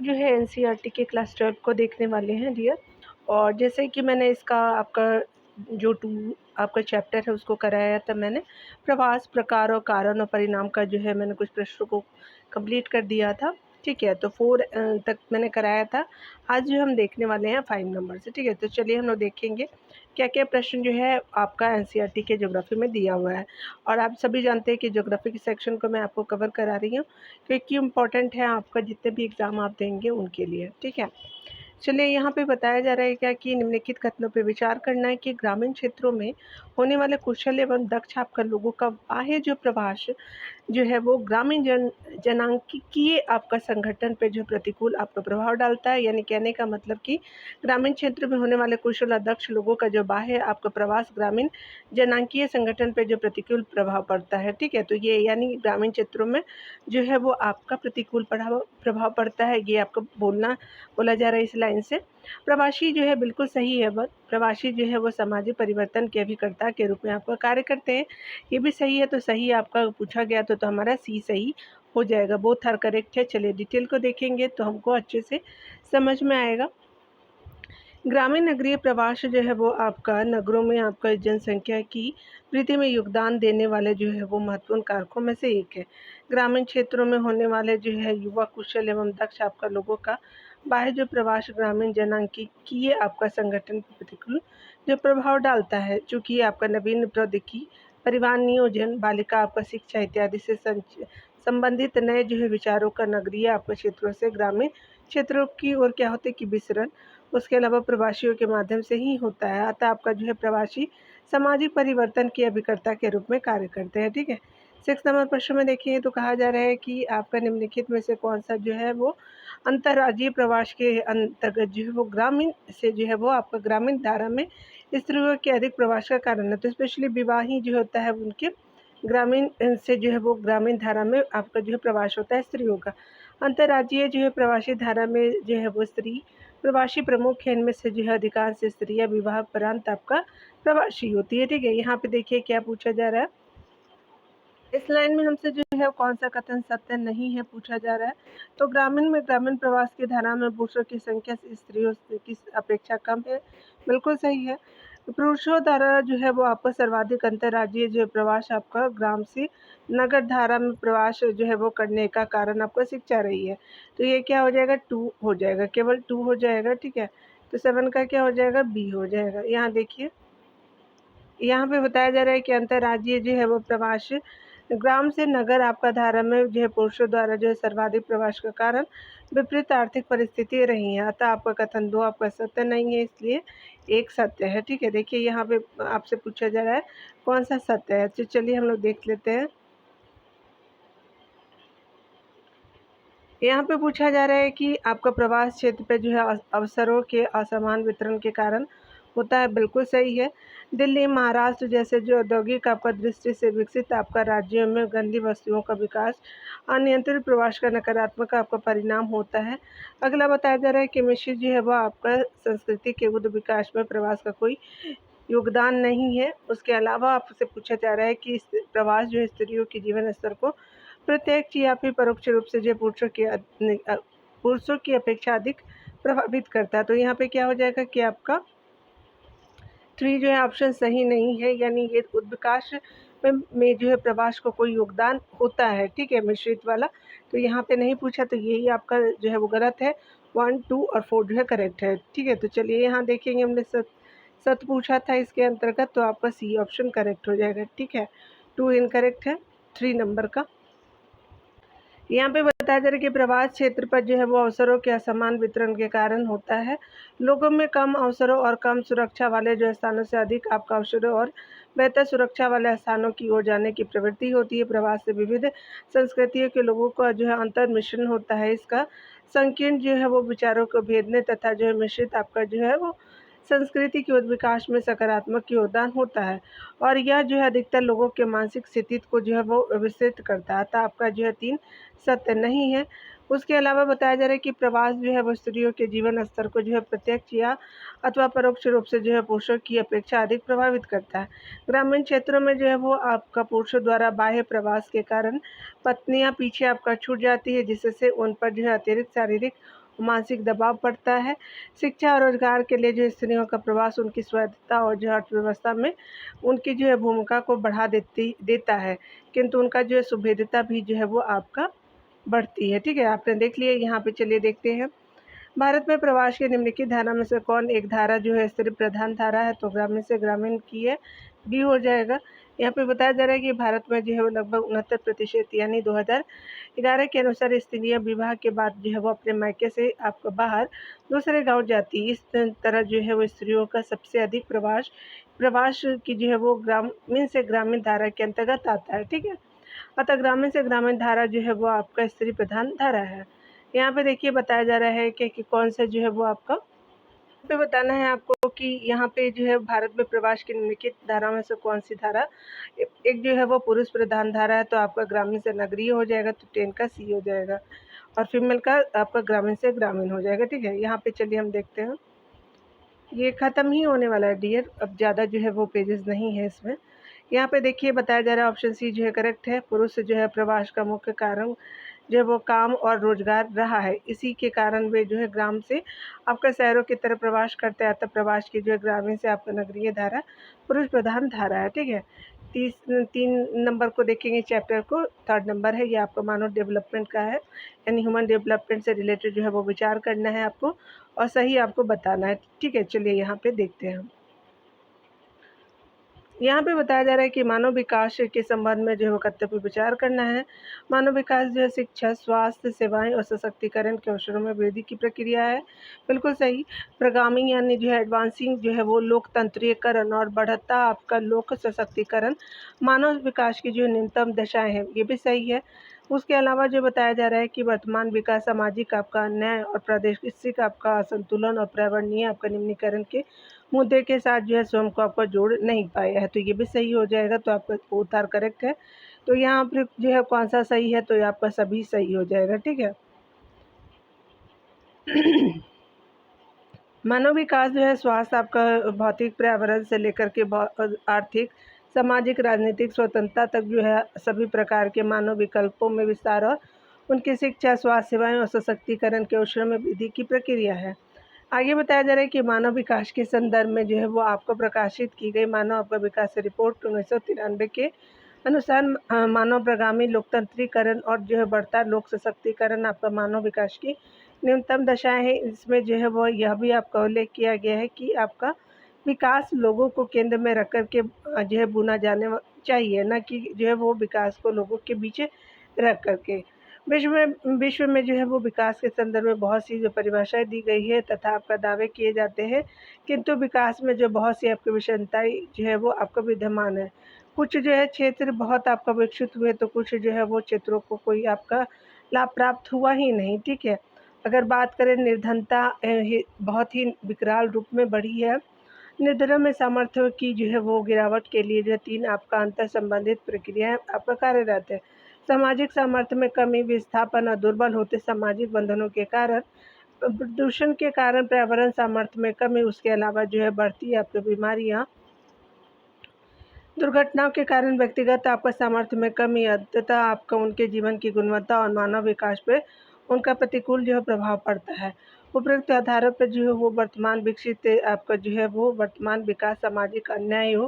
जो है एनसीईआरटी के क्लास 12 को देखने वाले हैं डियर। और जैसे कि मैंने इसका आपका जो 2 आपका चैप्टर है उसको कराया था मैंने, प्रवास, प्रकार और कारण और परिणाम का जो है मैंने कुछ प्रश्नों को कंप्लीट कर दिया था। ठीक है, तो 4 तक मैंने कराया था। आज जो हम देखने वाले हैं 5 नंबर से। ठीक है, तो चलिए हम लोग देखेंगे क्या-क्या प्रश्न जो है आपका एनसीईआरटी के ज्योग्राफी में दिया हुआ है। और आप सभी जानते हैं कि ज्योग्राफी के सेक्शन को मैं आपको कवर करा रही हूँ, क्योंकि इम्पोर्टेंट है आपका जितने भी एग्ज़ाम आप देंगे उनके लिए। ठीक है, चलिए यहाँ पे बताया जा रहा है क्या कि निम्नलिखित कथनों पे विचार करना है कि ग्रामीण क्षेत्रों में होने वाले कुशल एवं दक्ष आपका लोगों का बाह्य जो प्रवास जो है वो ग्रामीण जनांकीय आपका संगठन पे जो प्रतिकूल आपका प्रभाव डालता है। यानी कहने का मतलब कि ग्रामीण क्षेत्र में होने वाले कुशल और दक्ष लोगों का जो बाह्य आपका प्रवास ग्रामीण जनांकीय संगठन पे जो प्रतिकूल प्रभाव पड़ता है। ठीक है, तो ये यानी ग्रामीण क्षेत्रों में जो है वो आपका प्रतिकूल प्रभाव पड़ता है, ये आपको बोला जा रहा है इस लाइन से। प्रवासी जो है बिल्कुल सही है बात। प्रवासी जो है वो सामाजिक परिवर्तन के अभिकर्ता के रूप में आपका कार्य करते हैं। ये भी सही है, तो सही आपका पूछा गया तो हमारा सी सही हो जाएगा। बोथ आर करेक्ट है। चलिए डिटेल को देखेंगे तो हमको अच्छे से समझ में आएगा। ग्रामीण नगरीय प्रवास जो है वो आपका नगरों में आपका जनसंख्या की वृद्धि में योगदान देने वाले जो है वो महत्वपूर्ण कारकों में से एक है। ग्रामीण क्षेत्रों में होने वाले जो है युवा कुशल एवं दक्ष आपका लोगों का बाह्य जो प्रवास ग्रामीण जनांकीय आपका संगठन पर प्रतिकूल जो प्रभाव डालता है, चूँकि आपका नवीन प्रौद्योगिकी, परिवहन नियोजन, बालिका आपका शिक्षा इत्यादि से संबंधित नए जो है विचारों का नगरीय आपके क्षेत्रों से ग्रामीण क्षेत्रों की ओर क्या होते कि विसरण उसके अलावा प्रवासियों के माध्यम से ही होता है। अतः आपका जो है प्रवासी सामाजिक परिवर्तन के अभिकर्ता के रूप में कार्य करते हैं। ठीक है, 6 नंबर प्रश्न में देखिए तो कहा जा रहा है कि आपका निम्नलिखित में से कौन सा जो है वो अंतर्राज्यीय प्रवास के अंतर्गत जो है वो ग्रामीण से जो है वो आपका ग्रामीण धारा में स्त्रियों के अधिक प्रवास का कारण है। तो स्पेशली विवाही जो होता है उनके ग्रामीण से जो है वो ग्रामीण धारा में आपका जो है प्रवास होता है स्त्रियों का। अंतर्राज्यीय जो है प्रवासी धारा में जो है वो स्त्री प्रवासी प्रमुख है। इनमें से जो है अधिकांश स्त्रियां विवाह उपरांत आपका प्रवासी होती है। ठीक है, यहाँ पे देखिए क्या पूछा जा रहा है। इस लाइन में हमसे जो है कौन सा कथन सत्य नहीं है पूछा जा रहा है। तो ग्रामीण में ग्रामीण प्रवास की धारा में पुरुषों की संख्या स्त्रियों की अपेक्षा कम है। बिल्कुल सही है। पुरुषों द्वारा जो है वो आपका सर्वाधिक अंतर्राज्यीय जो प्रवास आपका ग्राम से नगर धारा में प्रवास जो है वो करने का कारण आपको शिक्षा रही है। तो ये क्या हो जाएगा 2 हो जाएगा, केवल 2 हो जाएगा। ठीक है, तो 7 का क्या हो जाएगा बी हो जाएगा। यहाँ देखिए यहाँ पे बताया जा रहा है कि अंतर्राज्यीय जो है वो प्रवास ग्राम से नगर आपका धारा में जो है पुरुषों द्वारा जो है सर्वाधिक प्रवास का कारण विपरीत आर्थिक परिस्थितियाँ रही हैं। अतः आपका कथन 2 आपका सत्य नहीं है, इसलिए 1 सत्य है। ठीक है, देखिए यहाँ पे आपसे पूछा जा रहा है कौन सा सत्य है। तो चलिए हम लोग देख लेते हैं। यहाँ पे पूछा जा रहा है कि आपका प्रवास क्षेत्र पे जो है अवसरों के असमान वितरण के कारण होता है। बिल्कुल सही है। दिल्ली, महाराष्ट्र जैसे जो औद्योगिक आपका दृष्टि से विकसित आपका राज्यों में गंदी वस्तुओं का विकास अनियंत्रित प्रवास का नकारात्मक आपका परिणाम होता है। अगला बताया जा रहा है कि मिश्रित जो है वह आपका संस्कृति के उच्च विकास में प्रवास का कोई योगदान नहीं है। उसके अलावा आपसे पूछा जा रहा है कि प्रवास जो है स्त्रियों के जीवन स्तर को प्रत्यक्ष या फिर परोक्ष रूप से जो पुरुषों की अपेक्षा अधिक प्रभावित करता है। तो यहाँ पे क्या हो जाएगा कि आपका 3 जो है ऑप्शन सही नहीं है, यानी ये विकास में जो है प्रवास को कोई योगदान होता है। ठीक है, मिश्रित वाला तो यहाँ पे नहीं पूछा, तो यही आपका जो है वो गलत है। 1, 2 और 4 जो है करेक्ट है। ठीक है, तो चलिए यहाँ देखेंगे हमने सत पूछा था इसके अंतर्गत, तो आपका सी ऑप्शन करेक्ट हो जाएगा। ठीक है, 2 इनकरेक्ट है 3 नंबर का। यहाँ पे बताया जा रहा है कि प्रवास क्षेत्र पर जो है वो अवसरों के असमान वितरण के कारण होता है। लोगों में कम अवसरों और कम सुरक्षा वाले जो स्थानों से अधिक आपका अवसरों और बेहतर सुरक्षा वाले स्थानों की ओर जाने की प्रवृत्ति होती है। प्रवास से विविध संस्कृतियों के लोगों का जो है अंतर मिश्रण होता है। इसका संकीर्ण जो है वो विचारों को भेदने तथा जो है मिश्रित आपका जो है वो संस्कृति के विकास में सकारात्मक योगदान होता है। और यह जो है अधिकतर लोगों के मानसिक स्थिति को जो है वो विस्तृत करता है। अतः आपका जो है 3 सत्य नहीं है। उसके अलावा बताया जा रहा है कि प्रवास जो है वो स्त्रियों के जीवन स्तर को जो है प्रत्यक्ष या अथवा परोक्ष रूप से जो है पुरुषों की अपेक्षा अधिक प्रभावित करता है। ग्रामीण क्षेत्रों में जो है वो आपका पुरुषों द्वारा बाह्य प्रवास के कारण पत्नियां पीछे आपका छूट जाती है, जिससे उन पर जो है अतिरिक्त शारीरिक मानसिक दबाव पड़ता है। शिक्षा और रोजगार के लिए जो स्त्रियों का प्रवास उनकी स्वायत्तता और जो अर्थव्यवस्था में उनकी जो है भूमिका को बढ़ा देता है, किंतु उनका जो है सुभेद्यता भी जो है वो आपका बढ़ती है। ठीक है, आपने देख लिया। यहाँ पे चलिए देखते हैं, भारत में प्रवास की निम्नलिखित धारा में से कौन एक धारा जो है स्त्री प्रधान धारा है? तो ग्रामीण से ग्रामीण की है, बी हो जाएगा। यहाँ पे बताया जा रहा है कि भारत में जो है लगभग 69% यानी 2011 के अनुसार स्त्रियां विवाह के बाद जो है वो अपने मायके से आपको बाहर दूसरे गांव जाती है। इस तरह जो है वो स्त्रियों का सबसे अधिक प्रवास प्रवास की जो है वो ग्रामीण से ग्रामीण धारा के अंतर्गत आता है। ठीक है, अतः ग्रामीण से ग्रामीण धारा जो है वो आपका स्त्री प्रधान धारा है। यहाँ पे देखिए बताया जा रहा है कि कौन सा जो है वो आपका पे बताना है आपको कि यहाँ पे जो है भारत में प्रवास की निम्नलिखित धारा में से कौन सी धारा एक जो है वो पुरुष प्रधान धारा है, तो आपका ग्रामीण से नगरीय हो जाएगा, तो 10 का सी हो जाएगा, और फीमेल का आपका ग्रामीण से ग्रामीण हो जाएगा। ठीक है, यहाँ पे चलिए हम देखते हैं, ये ख़त्म ही होने वाला है डियर, अब ज़्यादा जो है वो पेजेस नहीं है इसमें। यहाँ पे देखिए बताया जा रहा है ऑप्शन सी जो है करेक्ट है। पुरुष जो है प्रवास का मुख्य कारण जो है वो काम और रोजगार रहा है, इसी के कारण वे जो है ग्राम से आपका शहरों की तरफ प्रवास करते हैं। तब प्रवास की जो है ग्रामीण से आपका नगरीय धारा पुरुष प्रधान धारा है। ठीक है, 3 नंबर को देखेंगे चैप्टर को, 3rd नंबर है, ये आपका मानव डेवलपमेंट का है, यानी ह्यूमन डेवलपमेंट से रिलेटेड जो है वो विचार करना है आपको और सही आपको बताना है। ठीक है, चलिए यहाँ पे देखते हैं। यहाँ पे बताया जा रहा है कि मानव विकास के संबंध में जो है वो कर्तव्य विचार करना है। मानव विकास जो है शिक्षा, स्वास्थ्य सेवाएं और सशक्तिकरण के अवसरों में वृद्धि की प्रक्रिया है। बिल्कुल सही। प्रगामी यानी जो है एडवांसिंग जो है वो लोकतंत्रीकरण और बढ़ता आपका लोक सशक्तिकरण मानव विकास की जो न्यूनतम दशाएं हैं, ये भी सही है। उसके अलावा जो बताया जा रहा है कि वर्तमान विकास सामाजिक आपका अन्याय और प्रादेशिक आपका असंतुलन और पर्यावरणीय आपका निम्नीकरण के मुद्दे के साथ जो है स्वयं को आपका जोड़ नहीं पाया है, तो ये भी सही हो जाएगा, तो आपका उत्तर करेक्ट है। तो यहाँ पर जो है कौन सा सही है, तो ये आपका सभी सही हो जाएगा। ठीक है, मानव विकास जो है स्वास्थ्य आपका भौतिक पर्यावरण से लेकर के आर्थिक सामाजिक राजनीतिक स्वतंत्रता तक जो है सभी प्रकार के मानव विकल्पों में विस्तार और उनकी शिक्षा, स्वास्थ्य सेवाएं और सशक्तिकरण के अवसरों में वृद्धि की प्रक्रिया है। आगे बताया जा रहा है कि मानव विकास के संदर्भ में जो है वो आपको प्रकाशित की गई मानव आपका विकास रिपोर्ट 1993 के अनुसार मानव प्रगामी लोकतंत्रीकरण और जो है बढ़ता लोक सशक्तिकरण आपका मानव विकास की न्यूनतम दशाएं हैं। इसमें जो है वो यह भी आपका उल्लेख किया गया है कि आपका विकास लोगों को केंद्र में रख कर के जो है बुना जाने चाहिए, ना कि जो है वो विकास को लोगों के बीच रख कर के। विश्व में जो है वो विकास के संदर्भ में बहुत सी जो परिभाषाएं दी गई है तथा आपका दावे किए जाते हैं, किंतु विकास में जो बहुत सी आपकी विषमताएं जो है वो आपका विद्यमान है। कुछ जो है क्षेत्र बहुत आपका विकसित हुए, तो कुछ जो है वो क्षेत्रों को कोई आपका लाभ प्राप्त हुआ ही नहीं। ठीक है, अगर बात करें निर्धनता बहुत ही विकराल रूप में बढ़ी है। निर्धनों में सामर्थ्य की जो है वो गिरावट के लिए जो 3 आपका अंतर संबंधित प्रक्रियाएं आपका कार्यरत है। सामाजिक सामर्थ्य में कमी, विस्थापन और दुर्बल होते सामाजिक बंधनों के कारण, प्रदूषण के कारण पर्यावरण सामर्थ्य में कमी, उसके अलावा जो है बढ़ती आपकी बीमारियां, दुर्घटनाओं के कारण व्यक्तिगत आपका सामर्थ्य में कमी तथा आपका उनके जीवन की गुणवत्ता और मानव विकास पे उनका प्रतिकूल जो है प्रभाव पड़ता है। उपरोक्त आधारों पर जो है वो वर्तमान विकसित आपका जो है वो वर्तमान विकास सामाजिक अन्याय हो,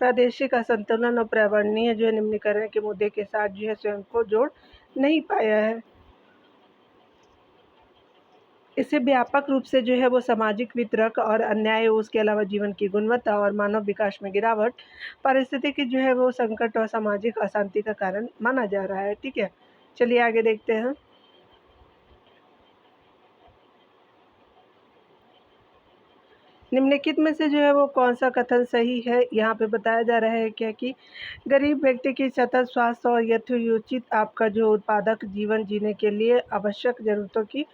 प्रादेशिक असंतुलन और पर्यावरणीय जो है निम्नीकरण के मुद्दे के साथ जो है स्वयं को जोड़ नहीं पाया है। इसे व्यापक रूप से जो है वो सामाजिक वितरक और अन्याय, उसके अलावा जीवन की गुणवत्ता और मानव विकास में गिरावट, पारिस्थितिकी जो है वो संकट और सामाजिक अशांति का कारण माना जा रहा है। ठीक है, चलिए आगे देखते हैं। निम्नलिखित में से जो है वो कौन सा कथन सही है? यहाँ पे बताया जा रहा है क्या कि गरीब व्यक्ति की सतत स्वास्थ्य और यथोचित आपका जो उत्पादक जीवन जीने के लिए आवश्यक जरूरतों की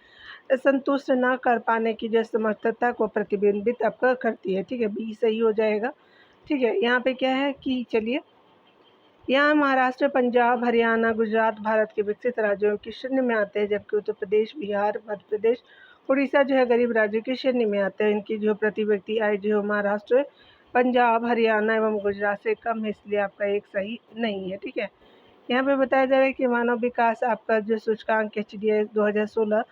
संतुष्ट न कर पाने की जो समर्थता को प्रतिबिंबित आपका करती है। ठीक है, बी सही हो जाएगा। ठीक है, यहाँ पे क्या है कि चलिए, यहाँ महाराष्ट्र, पंजाब, हरियाणा, गुजरात भारत के विकसित राज्यों की श्रेणी में आते हैं, जबकि उत्तर प्रदेश, बिहार, मध्य प्रदेश, उड़ीसा जो है गरीब राज्यों की श्रेणी में आते हैं। इनकी जो प्रति व्यक्ति आय जो महाराष्ट्र, पंजाब, हरियाणा एवं गुजरात से कम है, इसलिए आपका एक सही नहीं है। ठीक है, यहाँ पे बताया जा रहा है कि मानव विकास आपका जो सूचकांक HDI 2016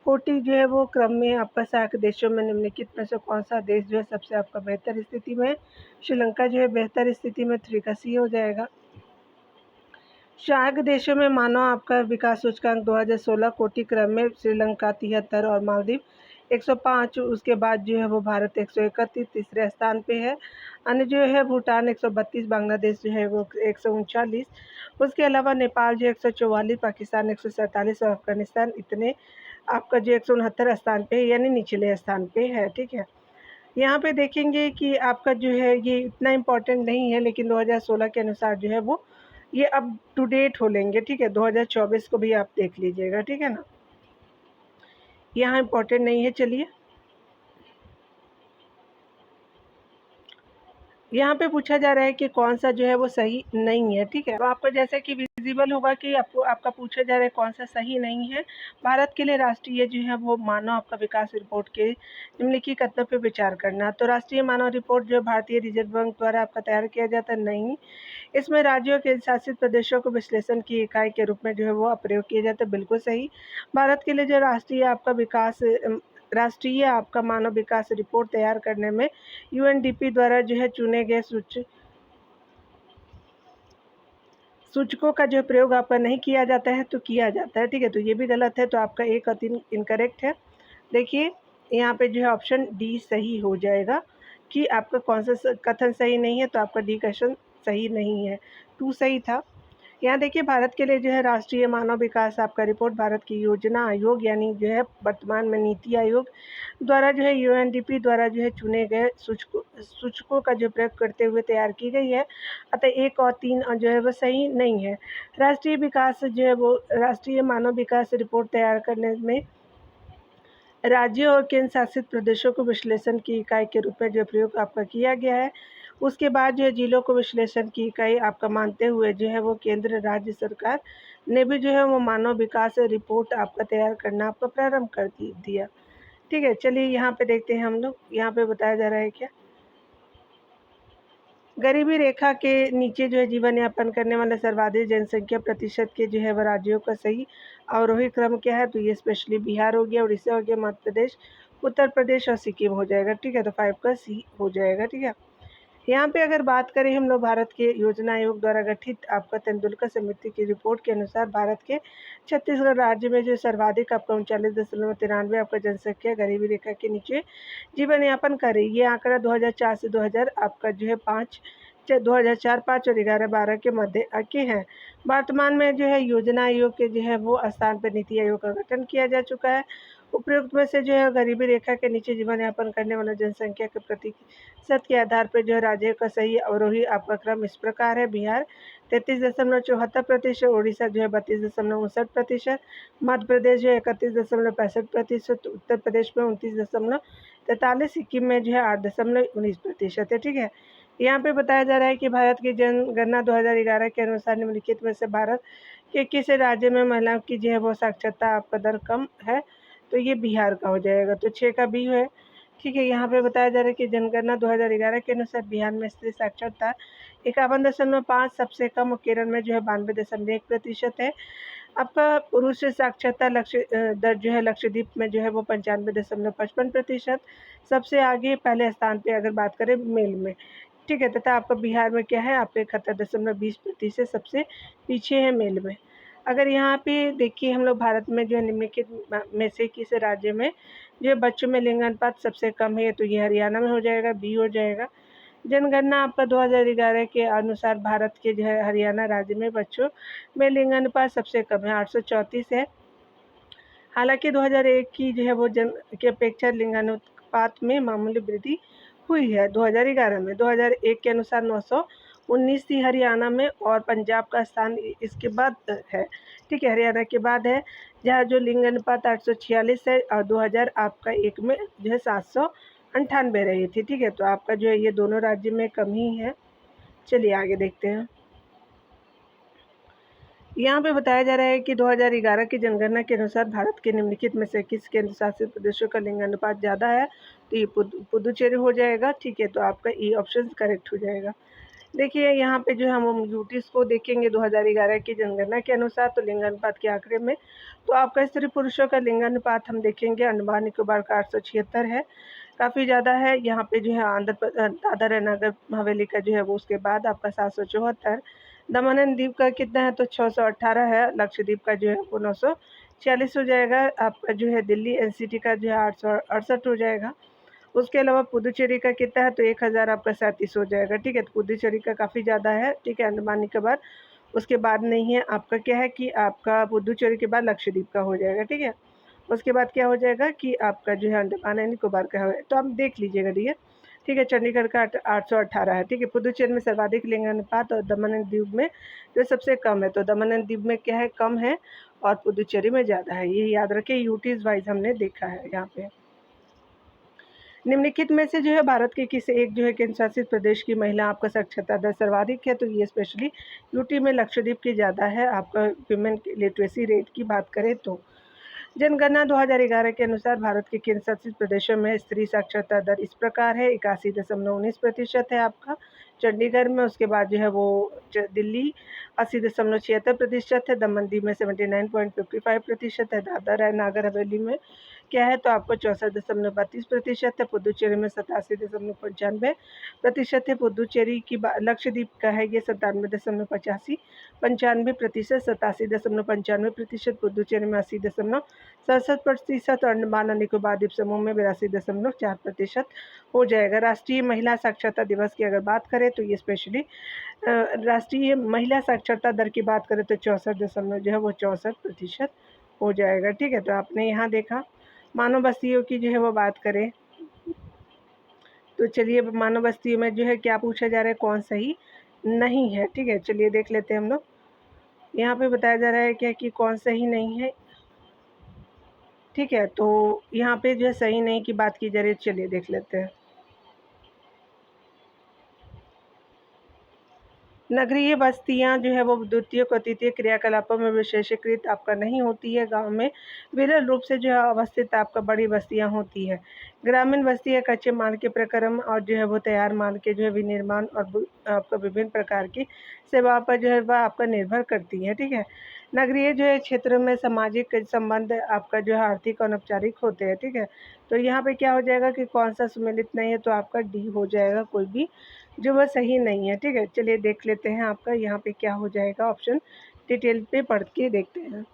कोटि जो है वो क्रम में आपका सहायक देशों में निम्नलिखित में से कौन सा देश जो है सबसे आपका बेहतर स्थिति में है? श्रीलंका जो है बेहतर स्थिति में 3 का सी हो जाएगा। सहायक देशों में मानव आपका विकास सूचकांक 2016 कोटि क्रम में श्रीलंका 73 और मालदीव 105, उसके बाद जो है वो भारत 131 तीसरे स्थान पे है। अन्य जो है भूटान 132, बांग्लादेश जो है वो 139, उसके अलावा नेपाल जो 144, पाकिस्तान 147 और अफगानिस्तान इतने आपका जो 169 स्थान पे यानी निचले स्थान पे है। ठीक है, यहाँ पे देखेंगे कि आपका जो है ये इतना इम्पोर्टेंट नहीं है, लेकिन 2016 के अनुसार जो है वो ये अप टू डेट हो लेंगे। ठीक है, 2024 को भी आप देख लीजिएगा। ठीक है ना, यहाँ इम्पोर्टेंट नहीं है। चलिए, यहाँ पे पूछा जा रहा है कि कौन सा जो है वो सही नहीं है। ठीक है, तो आपको जैसे कि विजिबल होगा कि आपको आपका पूछा जा रहा है कौन सा सही नहीं है। भारत के लिए राष्ट्रीय जो है वो मानव आपका विकास रिपोर्ट के निम्नलिखित कथनों पे विचार करना। तो राष्ट्रीय मानव रिपोर्ट जो भारतीय रिजर्व बैंक द्वारा आपका तैयार किया जाता है, नहीं। इसमें राज्यों के शासित प्रदेशों को विश्लेषण की इकाई के रूप में जो है वो प्रयोग किया जाता है, बिल्कुल सही। भारत के लिए जो राष्ट्रीय आपका मानव विकास रिपोर्ट तैयार करने में यूएनडीपी द्वारा जो है चुने गए सूचकों का जो प्रयोग आपका नहीं किया जाता है तो किया जाता है। ठीक है, तो ये भी गलत है, तो आपका 1 और 3 इनकरेक्ट है। देखिए, यहाँ पे जो है ऑप्शन डी सही हो जाएगा कि आपका कौन सा कथन सही नहीं है, तो आपका डी क्वेश्चन सही नहीं है, 2 सही था। यहाँ देखिए, भारत के लिए जो है राष्ट्रीय मानव विकास आपका रिपोर्ट भारत की योजना आयोग यानी जो है वर्तमान में नीति आयोग द्वारा जो है यूएनडीपी द्वारा जो है चुने गए सूचकों का जो प्रयोग करते हुए तैयार की गई है। अतः 1 और 3 जो है वो सही नहीं है। राष्ट्रीय विकास जो है वो राष्ट्रीय मानव विकास रिपोर्ट तैयार करने में राज्यों और केंद्र शासित प्रदेशों को विश्लेषण की इकाई के रूप में जो प्रयोग आपका किया गया है। उसके बाद जो है जिलों को विश्लेषण की इकाई आपका मानते हुए जो है वो केंद्र राज्य सरकार ने भी जो है वो मानव विकास रिपोर्ट आपका तैयार करना आपका प्रारंभ कर दिया। ठीक है, चलिए यहाँ पे देखते हैं हम लोग, यहाँ पे बताया जा रहा है क्या, गरीबी रेखा के नीचे जो है जीवन यापन करने वाले सर्वाधिक जनसंख्या प्रतिशत के जो है वह राज्यों का सही अवरोही क्रम क्या है? तो ये स्पेशली बिहार हो गया, उड़ीसा हो गया, मध्य प्रदेश, उत्तर प्रदेश और सिक्किम हो जाएगा। ठीक है, तो 5 का सी हो जाएगा। ठीक है, यहाँ पे अगर बात करें हम लोग भारत के योजना आयोग द्वारा गठित आपका तेंदुलकर समिति की रिपोर्ट के अनुसार भारत के छत्तीसगढ़ राज्य में जो सर्वाधिक आपका 39.93 आपका जनसंख्या गरीबी रेखा के नीचे जीवन यापन कर रही है। ये आंकड़ा 2004 से 2000 आपका जो है 2004, 5 और 11-12 के मध्य के हैं। वर्तमान में जो है योजना आयोग के जो है वो स्थान पर नीति आयोग का गठन किया जा चुका है। उपयुक्त में से जो है गरीबी रेखा के नीचे जीवन यापन करने वाला जनसंख्या के प्रतिशत के आधार पर जो है राज्य का सही अवरोही आपका क्रम इस प्रकार है। बिहार 33.74%, उड़ीसा जो है 32.59%, मध्य प्रदेश जो है 31.65%, उत्तर प्रदेश में 29.43%, सिक्किम में जो है 8.19% है। ठीक है, यहाँ पे बताया जा रहा है कि भारत की जनगणना 2011 के अनुसार निम्नलिखित में से भारत के किस राज्य में महिलाओं की जो है वो साक्षरता आपका दर कम है? तो ये बिहार का हो जाएगा, तो 6 का बी है। ठीक है, यहाँ पे बताया जा रहा है कि जनगणना 2011 के अनुसार बिहार में स्त्री साक्षरता 51.5 सबसे कम और केरल में जो है 92.1% है। आपका पुरुष साक्षरता दर जो है लक्षद्वीप में जो है वो 95.55%, सबसे आगे पहले स्थान पे अगर बात करें मेल में। ठीक है, तथा आपका बिहार में क्या है, आपके 71.20% सबसे पीछे है मेल में। अगर यहाँ पे देखिए हम लोग भारत में जो है निम्नलिखित में से किस राज्य में जो है बच्चों में लिंगानुपात सबसे कम है? तो ये हरियाणा में हो जाएगा, बी हो जाएगा। जनगणना आपका 2011 के अनुसार भारत के जो है हरियाणा राज्य में बच्चों में लिंगानुपात सबसे कम है, 834 है। हालांकि 2001 की जो है वो जन की अपेक्षा लिंगानुपात में मामूली वृद्धि हुई है 2011 में। 2001 के अनुसार 919 थी हरियाणा में, और पंजाब का स्थान इसके बाद है। ठीक है, हरियाणा के बाद है, जहाँ जो लिंग अनुपात 846 है, और 2000 आपका 1 में जो है 798 रही थी। ठीक है, तो आपका जो है ये दोनों राज्य में कम ही है। चलिए आगे देखते हैं। यहाँ पे बताया जा रहा है कि 2011 की जनगणना के अनुसार भारत के निम्नलिखित में से किस केंद्र शासित प्रदेशों का लिंगानुपात ज़्यादा है? तो ये पुदुचेरी हो जाएगा। ठीक है, तो आपका ई ऑप्शन करेक्ट हो जाएगा। देखिए यहाँ पे जो है हम यूटीज़ को देखेंगे 2011 की जनगणना के अनुसार, तो लिंगानुपात के आंकड़े में तो आपका स्त्री पुरुषों का लिंगानुपात हम देखेंगे अंडमान निकोबार का 876 है, काफ़ी ज़्यादा है। यहाँ पे जो है दादर एंड नगर हवेली का जो है वो उसके बाद आपका 774, दमन एंड दीव का कितना है तो 618 है, लक्षद्वीप का जो है वो 946 हो जाएगा। आपका जो है दिल्ली एनसीटी का जो है 868 हो जाएगा। उसके अलावा पुदुचेरी का कितना है तो 1000 आपका 37 हो जाएगा, ठीक है। तो पुदुचेरी का काफ़ी ज़्यादा है, ठीक है, अंडमान निकोबार उसके बाद नहीं है। आपका क्या है कि आपका पुदुचेरी के बाद लक्षद्वीप का हो जाएगा, ठीक है। उसके बाद क्या हो जाएगा कि आपका जो है अंडमान एंड निकोबार का है, तो आप देख लीजिएगा डियर, ठीक है। चंडीगढ़ का 818 है, ठीक है। पुदुचेरी में सर्वाधिक लिंगानुपात और दमन एंड दीव में जो सबसे कम है, तो दमन एंड दीव में क्या है कम है और पुदुचेरी में ज़्यादा है, ये याद रखें। यूटीज़ वाइज हमने देखा है यहाँ पे। निम्नलिखित में से जो है भारत के किसी एक जो है केंद्र शासित प्रदेश की महिला आपका साक्षरता दर सर्वाधिक है, तो ये स्पेशली यूटी में लक्षद्वीप की ज़्यादा है। आपका विमेन लिटरेसी रेट की बात करें तो जनगणना 2011 के अनुसार भारत के केंद्र शासित प्रदेशों में स्त्री साक्षरता दर इस प्रकार है, 81.19% है आपका चंडीगढ़ में। उसके बाद जो है वो दिल्ली 80.76% है, दमन दीव में 79.55% है, दादर है नागर हवेली में क्या है तो आपको 64.32% है, पुदुचेरी में 87.95% है, पुदुचेरी की लक्षद्वीप का है ये 97.85-95%, 87.95%, पुदुचेरी में 80.67%, और अंडमान और निकोबार द्वीप समूह में 82.4% हो जाएगा। राष्ट्रीय महिला साक्षरता दिवस की अगर बात करें तो ये स्पेशली राष्ट्रीय महिला साक्षरता दर की बात करें तो 64% हो जाएगा, ठीक है। तो आपने यहाँ देखा मानव बस्तियों की जो है वो बात करें तो चलिए मानव बस्तियों में जो है क्या पूछा जा रहा है, कौन सही नहीं है, ठीक है। चलिए देख लेते हैं हम लोग। यहाँ पे बताया जा रहा है क्या कि कौन सही नहीं है, ठीक है। तो यहाँ पे जो है सही नहीं की बात की जा रही है, चलिए देख लेते हैं। नगरीय बस्तियाँ जो है वो द्वितीय व तृतीय क्रियाकलापों में विशेषीकृत आपका नहीं होती है। गांव में विरल रूप से जो है अवस्थित आपका बड़ी बस्तियाँ होती है। ग्रामीण बस्तियाँ कच्चे माल के प्रक्रम और जो है वो तैयार माल के जो है विनिर्माण और आपका विभिन्न प्रकार की सेवाओं पर जो है वह आपका निर्भर करती है, ठीक है। नगरीय जो है क्षेत्रों में सामाजिक संबंध आपका जो है आर्थिक और औपचारिक होते हैं, ठीक है। तो यहाँ पे क्या हो जाएगा कि कौन सा सुमेलित नहीं है, तो आपका डी हो जाएगा, कोई भी जो वह सही नहीं है, ठीक है। चलिए देख लेते हैं आपका यहाँ पे क्या हो जाएगा, ऑप्शन डिटेल पे पढ़ के देखते हैं।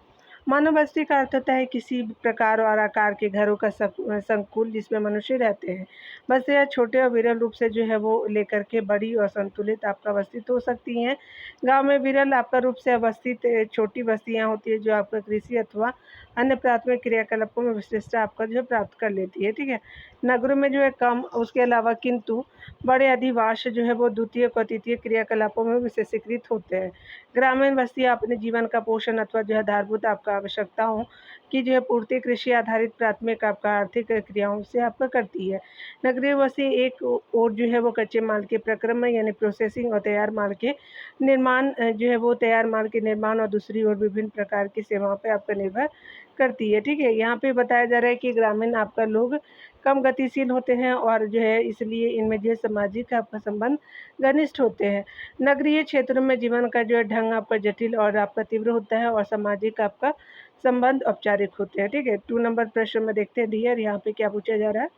मानव बस्ती का अर्थ होता है किसी प्रकार और आकार के घरों का संकुल जिसमें मनुष्य रहते हैं। बस्तियाँ छोटे और विरल रूप से जो है वो लेकर के बड़ी और संतुलित आपका अवस्थित हो सकती हैं। गांव में विरल आपका रूप से अवस्थित छोटी बस्तियाँ होती है जो आपका कृषि अथवा अन्य प्राथमिक क्रियाकलापों में विशिष्टता आपका जो प्राप्त कर लेती है, ठीक है। नगरों में जो है कम, उसके अलावा किंतु बड़े अधिवास जो है वो द्वितीय व तृतीय क्रियाकलापों में विशेषीकृत होते हैं। ग्रामीण बस्तियाँ अपने जीवन का पोषण अथवा जो है आधारभूत आपका आवश्यकताओं की जो है पूर्ति कृषि आधारित प्राथमिक आपका आर्थिक क्रियाओं से आपका करती है। नगरीय बस्ती एक और जो है वो कच्चे माल के प्रक्रम में यानी प्रोसेसिंग और तैयार माल के निर्माण जो है वो तैयार माल के निर्माण और दूसरी ओर विभिन्न प्रकार की सेवाओं पर आपका निर्भर करती है, ठीक है। यहाँ पे बताया जा रहा है कि ग्रामीण आपका लोग कम गतिशील होते हैं और जो है इसलिए इनमें जो है सामाजिक आपका संबंध घनिष्ठ होते हैं। नगरीय क्षेत्रों में जीवन का जो है ढंग आपका जटिल और आपका तीव्र होता है और सामाजिक आपका संबंध औपचारिक होते हैं, ठीक है। 2 नंबर प्रश्न में देखते हैं डियर, यहाँ पे क्या पूछा जा रहा है।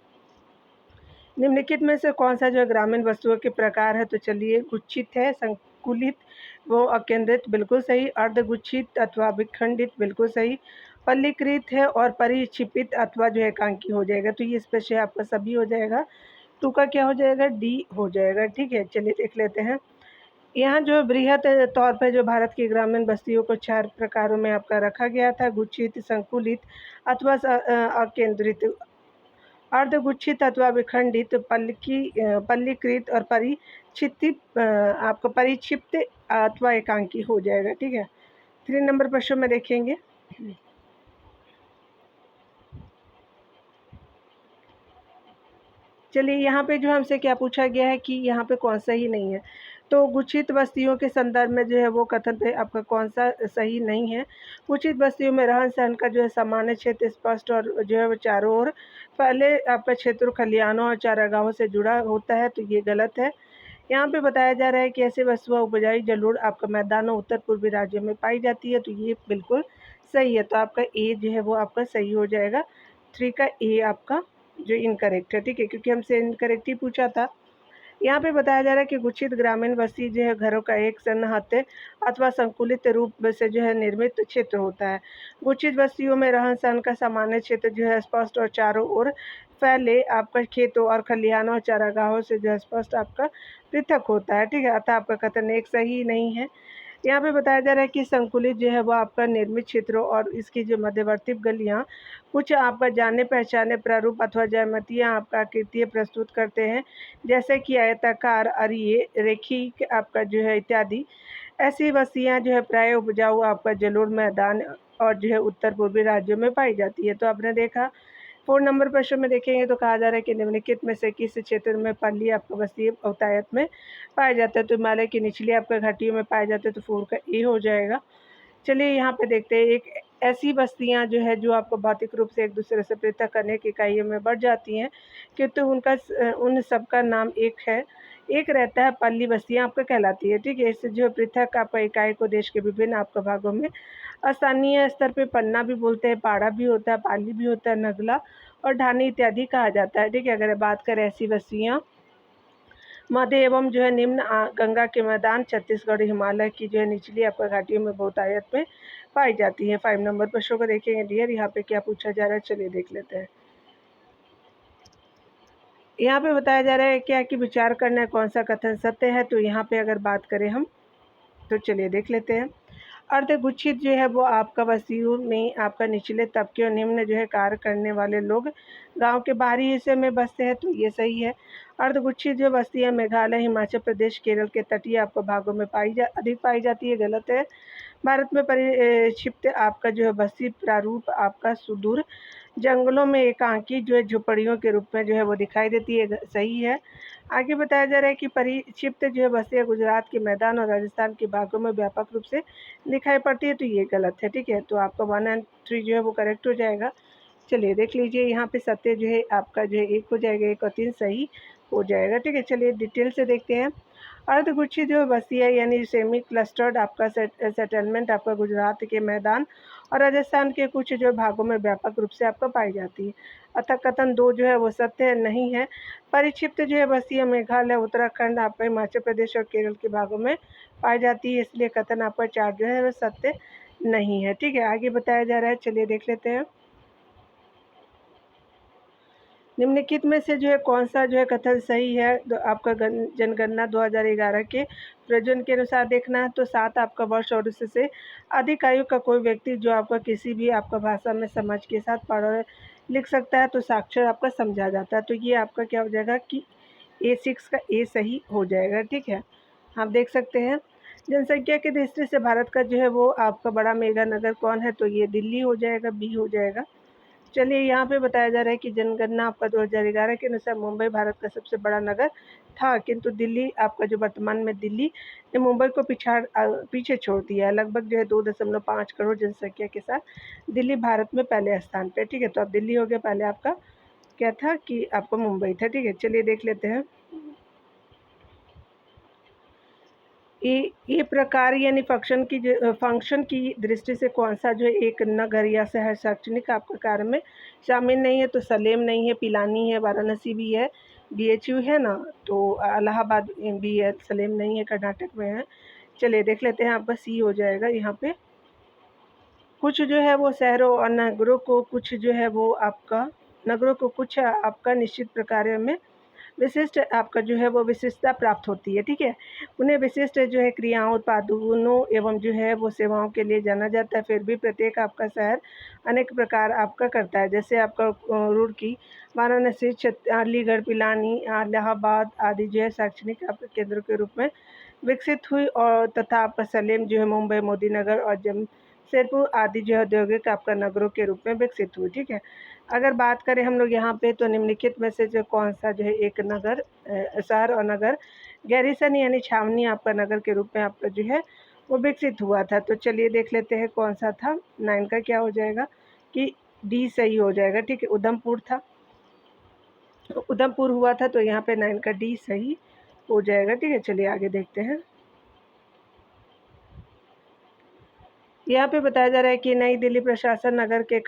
निम्नलिखित में से कौन सा जो ग्रामीण वस्तुओं के प्रकार है, तो चलिए गुच्छित है, संकुलित वो अकेंद्रित बिल्कुल सही, अर्धगुच्छित अथवा विखंडित बिल्कुल सही, पल्लीकृत है और परिक्षिपित अथवा जो एकांकी हो जाएगा। तो ये स्पेशल आपका सभी हो जाएगा, 2 का क्या हो जाएगा, डी हो जाएगा, ठीक है। चलिए देख लेते हैं। यहाँ जो बृहद तौर पर जो भारत की ग्रामीण बस्तियों को 4 प्रकारों में आपका रखा गया था, गुच्छित, संकुलित अथवा अकेंद्रित, अर्धगुच्छित अथवा विखंडित, पल्लीकृत और परिक्षिप्त आपको परिक्षिप्त अथवा एकांकी हो जाएगा, ठीक है। 3 नंबर प्रश्न में देखेंगे। चलिए यहाँ पे जो हमसे क्या पूछा गया है कि यहाँ पे कौन सा ही नहीं है, तो गुच्छित बस्तियों के संदर्भ में जो है वो कथन पे आपका कौन सा सही नहीं है। गुच्छित बस्तियों में रहन सहन का जो है सामान्य क्षेत्र स्पष्ट और जो है वो चारों ओर पहले आपका क्षेत्र खलिहानों और चारागाहों से जुड़ा होता है, तो ये गलत है। यहाँ पे बताया जा रहा है कि ऐसे वस्तुएं उपजाऊ जलोढ़ आपका मैदानों उत्तर पूर्वी राज्यों में पाई जाती है, तो ये बिल्कुल सही है। तो आपका ए जो है वो आपका सही हो जाएगा। 3 का ए आपका जो इनकरेक्ट है, ठीक है, क्योंकि हमसे इनकरेक्ट ही पूछा था। यहाँ पे बताया जा रहा है कि गुच्छित ग्रामीण बस्ती जो है घरों का एक सन्निहित अथवा संकुलित रूप से जो है निर्मित क्षेत्र होता है। गुच्छित बस्तियों में रहन सहन का सामान्य क्षेत्र जो है स्पष्ट और चारों ओर फैले आपका खेतों और खलिहानों और चारागाहों से जो है स्पष्ट आपका पृथक होता है, ठीक है। अतः आपका कथन एक सही नहीं है। यहाँ पे बताया जा रहा है कि संकुलित जो है वो आपका निर्मित क्षेत्रों और इसकी जो मध्यवर्ती गलियाँ कुछ आपका जाने पहचाने प्रारूप अथवा ज्यामितियाँ आपका आकृतियाँ प्रस्तुत करते हैं, जैसे कि आयताकार, अरिये, रेखीय आपका जो है इत्यादि। ऐसी बस्तियाँ जो है प्राय उपजाऊ आपका जलोढ़ मैदान और जो है उत्तर पूर्वी राज्यों में पाई जाती है। तो आपने देखा 4 नंबर प्रश्न में देखेंगे तो कहा जा रहा है कि निम्नलिखित में से किस क्षेत्र में पल्ली आपका बस्ती बहुतायत में पाया जाता है। तो हिमालय की निचली आपका घाटियों में पाए जाते हैं, तो 4 का ए हो जाएगा। चलिए यहाँ पे देखते हैं, एक ऐसी बस्तियाँ जो है जो आपको भौतिक रूप से एक दूसरे से पृथक करने की इकाइयों में बढ़ जाती हैं, किंतु उनका उन सबका नाम एक है, एक रहता है, पल्ली बस्तियाँ आपका कहलाती है, ठीक है। इससे जो पृथक आपका इकाई को देश के विभिन्न आपका भागों में स्थानीय स्तर पे पन्ना भी बोलते हैं, पाड़ा भी होता है, पाली भी होता है, नगला और ढानी इत्यादि कहा जाता है, ठीक है। अगर बात करें ऐसी बस्तियाँ मध्य एवं जो है निम्न गंगा के मैदान छत्तीसगढ़ हिमालय की जो है निचली आपका घाटियों में बहुतायत में पाई जाती है। 5 नंबर प्रश्नों को देखेंगे डियर, यहाँ पे क्या पूछा जा रहा है, चलिए देख लेते हैं। यहाँ पे बताया जा रहा है क्या कि विचार करना कौन सा कथन सत्य है। तो यहाँ पे अगर बात करें हम, तो चलिए देख लेते हैं। अर्धगुच्छित जो है वो आपका बस्तियों में आपका निचले तबके और निम्न जो है कार्य करने वाले लोग गांव के बाहरी हिस्से में बसते हैं, तो ये सही है। अर्धगुच्छित जो बस्तियां मेघालय, हिमाचल प्रदेश, केरल के तटीय आपको भागों में अधिक पाई जाती है, गलत है। भारत में परिक्षिप्त आपका जो है बस्ती प्रारूप आपका सुदूर जंगलों में एकांकी जो है झोपड़ियों के रूप में जो है वो दिखाई देती है, सही है। आगे बताया जा रहा है कि परिक्षिप्त जो है बस्तियाँ गुजरात के मैदान और राजस्थान के भागों में व्यापक रूप से दिखाई पड़ती है, तो ये गलत है, ठीक है। तो आपका 1 और 3 जो है वो करेक्ट हो जाएगा। चलिए देख लीजिए, यहाँ पे सत्य जो है आपका जो है 1 हो जाएगा, 1 और 3 सही हो जाएगा, ठीक है। चलिए डिटेल से देखते हैं। अर्धगुच्छित जो बस्ती है यानी सेमी क्लस्टर्ड आपका सेटलमेंट आपका गुजरात के मैदान और राजस्थान के कुछ जो भागों में व्यापक रूप से आपका पाई जाती है। अतः कथन 2 जो है वो सत्य नहीं है। परिक्षिप्त जो है बस्तियाँ मेघालय, उत्तराखंड, आपका हिमाचल प्रदेश और केरल के भागों में पाई जाती है, इसलिए कथन आपका 4 जो है वो सत्य नहीं है, ठीक है। आगे बताया जा रहा है, चलिए देख लेते हैं। निम्नलिखित में से जो है कौन सा जो है कथन सही है। तो आपका जनगणना 2011 के प्रयोजन के अनुसार देखना है। तो 7 आपका वर्ष और उससे अधिक आयु का कोई व्यक्ति जो आपका किसी भी आपका भाषा में समझ के साथ पढ़ और लिख सकता है, तो साक्षर आपका समझा जाता है। तो ये आपका क्या हो जाएगा कि A6 का ए सही हो जाएगा, ठीक है। आप देख सकते हैं जनसंख्या की दृष्टि से भारत का जो है वो आपका बड़ा मेगा नगर कौन है, तो ये दिल्ली हो जाएगा, बी हो जाएगा। चलिए यहाँ पे बताया जा रहा है कि जनगणना आपका 2011 के अनुसार मुंबई भारत का सबसे बड़ा नगर था, किंतु दिल्ली आपका जो वर्तमान में दिल्ली ने मुंबई को पीछे छोड़ दिया है। लगभग जो है 2.5 करोड़ जनसंख्या के साथ दिल्ली भारत में पहले स्थान पे, ठीक है। तो अब दिल्ली हो गया, पहले आपका क्या था कि आपका मुंबई था, ठीक है। चलिए देख लेते हैं। ये प्रकार यानी फंक्शन की दृष्टि से कौन सा जो है एक नगर या शहर शैक्षणिक आपका कार्य में शामिल नहीं है। तो सलेम नहीं है, पिलानी है, वाराणसी भी है, BHU है ना, तो इलाहाबाद भी है, सलेम नहीं है, कर्नाटक में है। चलिए देख लेते हैं, आपका सी हो जाएगा। यहाँ पे कुछ जो है वो शहरों और नगरों को कुछ जो है वो आपका नगरों को कुछ आपका निश्चित प्रकारों में विशिष्ट आपका जो है वो विशिष्टता प्राप्त होती है, ठीक है। उन्हें विशिष्ट जो है क्रियाओं, उत्पादनों एवं जो है वो सेवाओं के लिए जाना जाता है। फिर भी प्रत्येक आपका शहर अनेक प्रकार आपका करता है, जैसे आपका रुड़की, वाराणसी, अलीगढ़, पिलानी, इलाहाबाद आदि जो है शैक्षणिक आपके केंद्रों के रूप में विकसित हुई, और तथा आपका सलेम जो है मुंबई, मोदीनगर और जमशेदपुर आदि जो है औद्योगिक आपका नगरों के रूप में विकसित हुई, ठीक है। अगर बात करें हम लोग यहाँ पे, तो निम्नलिखित में से जो कौन सा जो है एक नगर शहर और नगर गैरिसन यानी छावनी आपका नगर के रूप में आपका जो है वो विकसित हुआ था। तो चलिए देख लेते हैं कौन सा था। 9 का क्या हो जाएगा कि डी सही हो जाएगा, ठीक है। उधमपुर था, उधमपुर हुआ था, तो यहाँ पे 9 का डी सही हो जाएगा। ठीक है, चलिए आगे देखते हैं। यहाँ पे बताया जा रहा है कि नई दिल्ली प्रशासन नगर के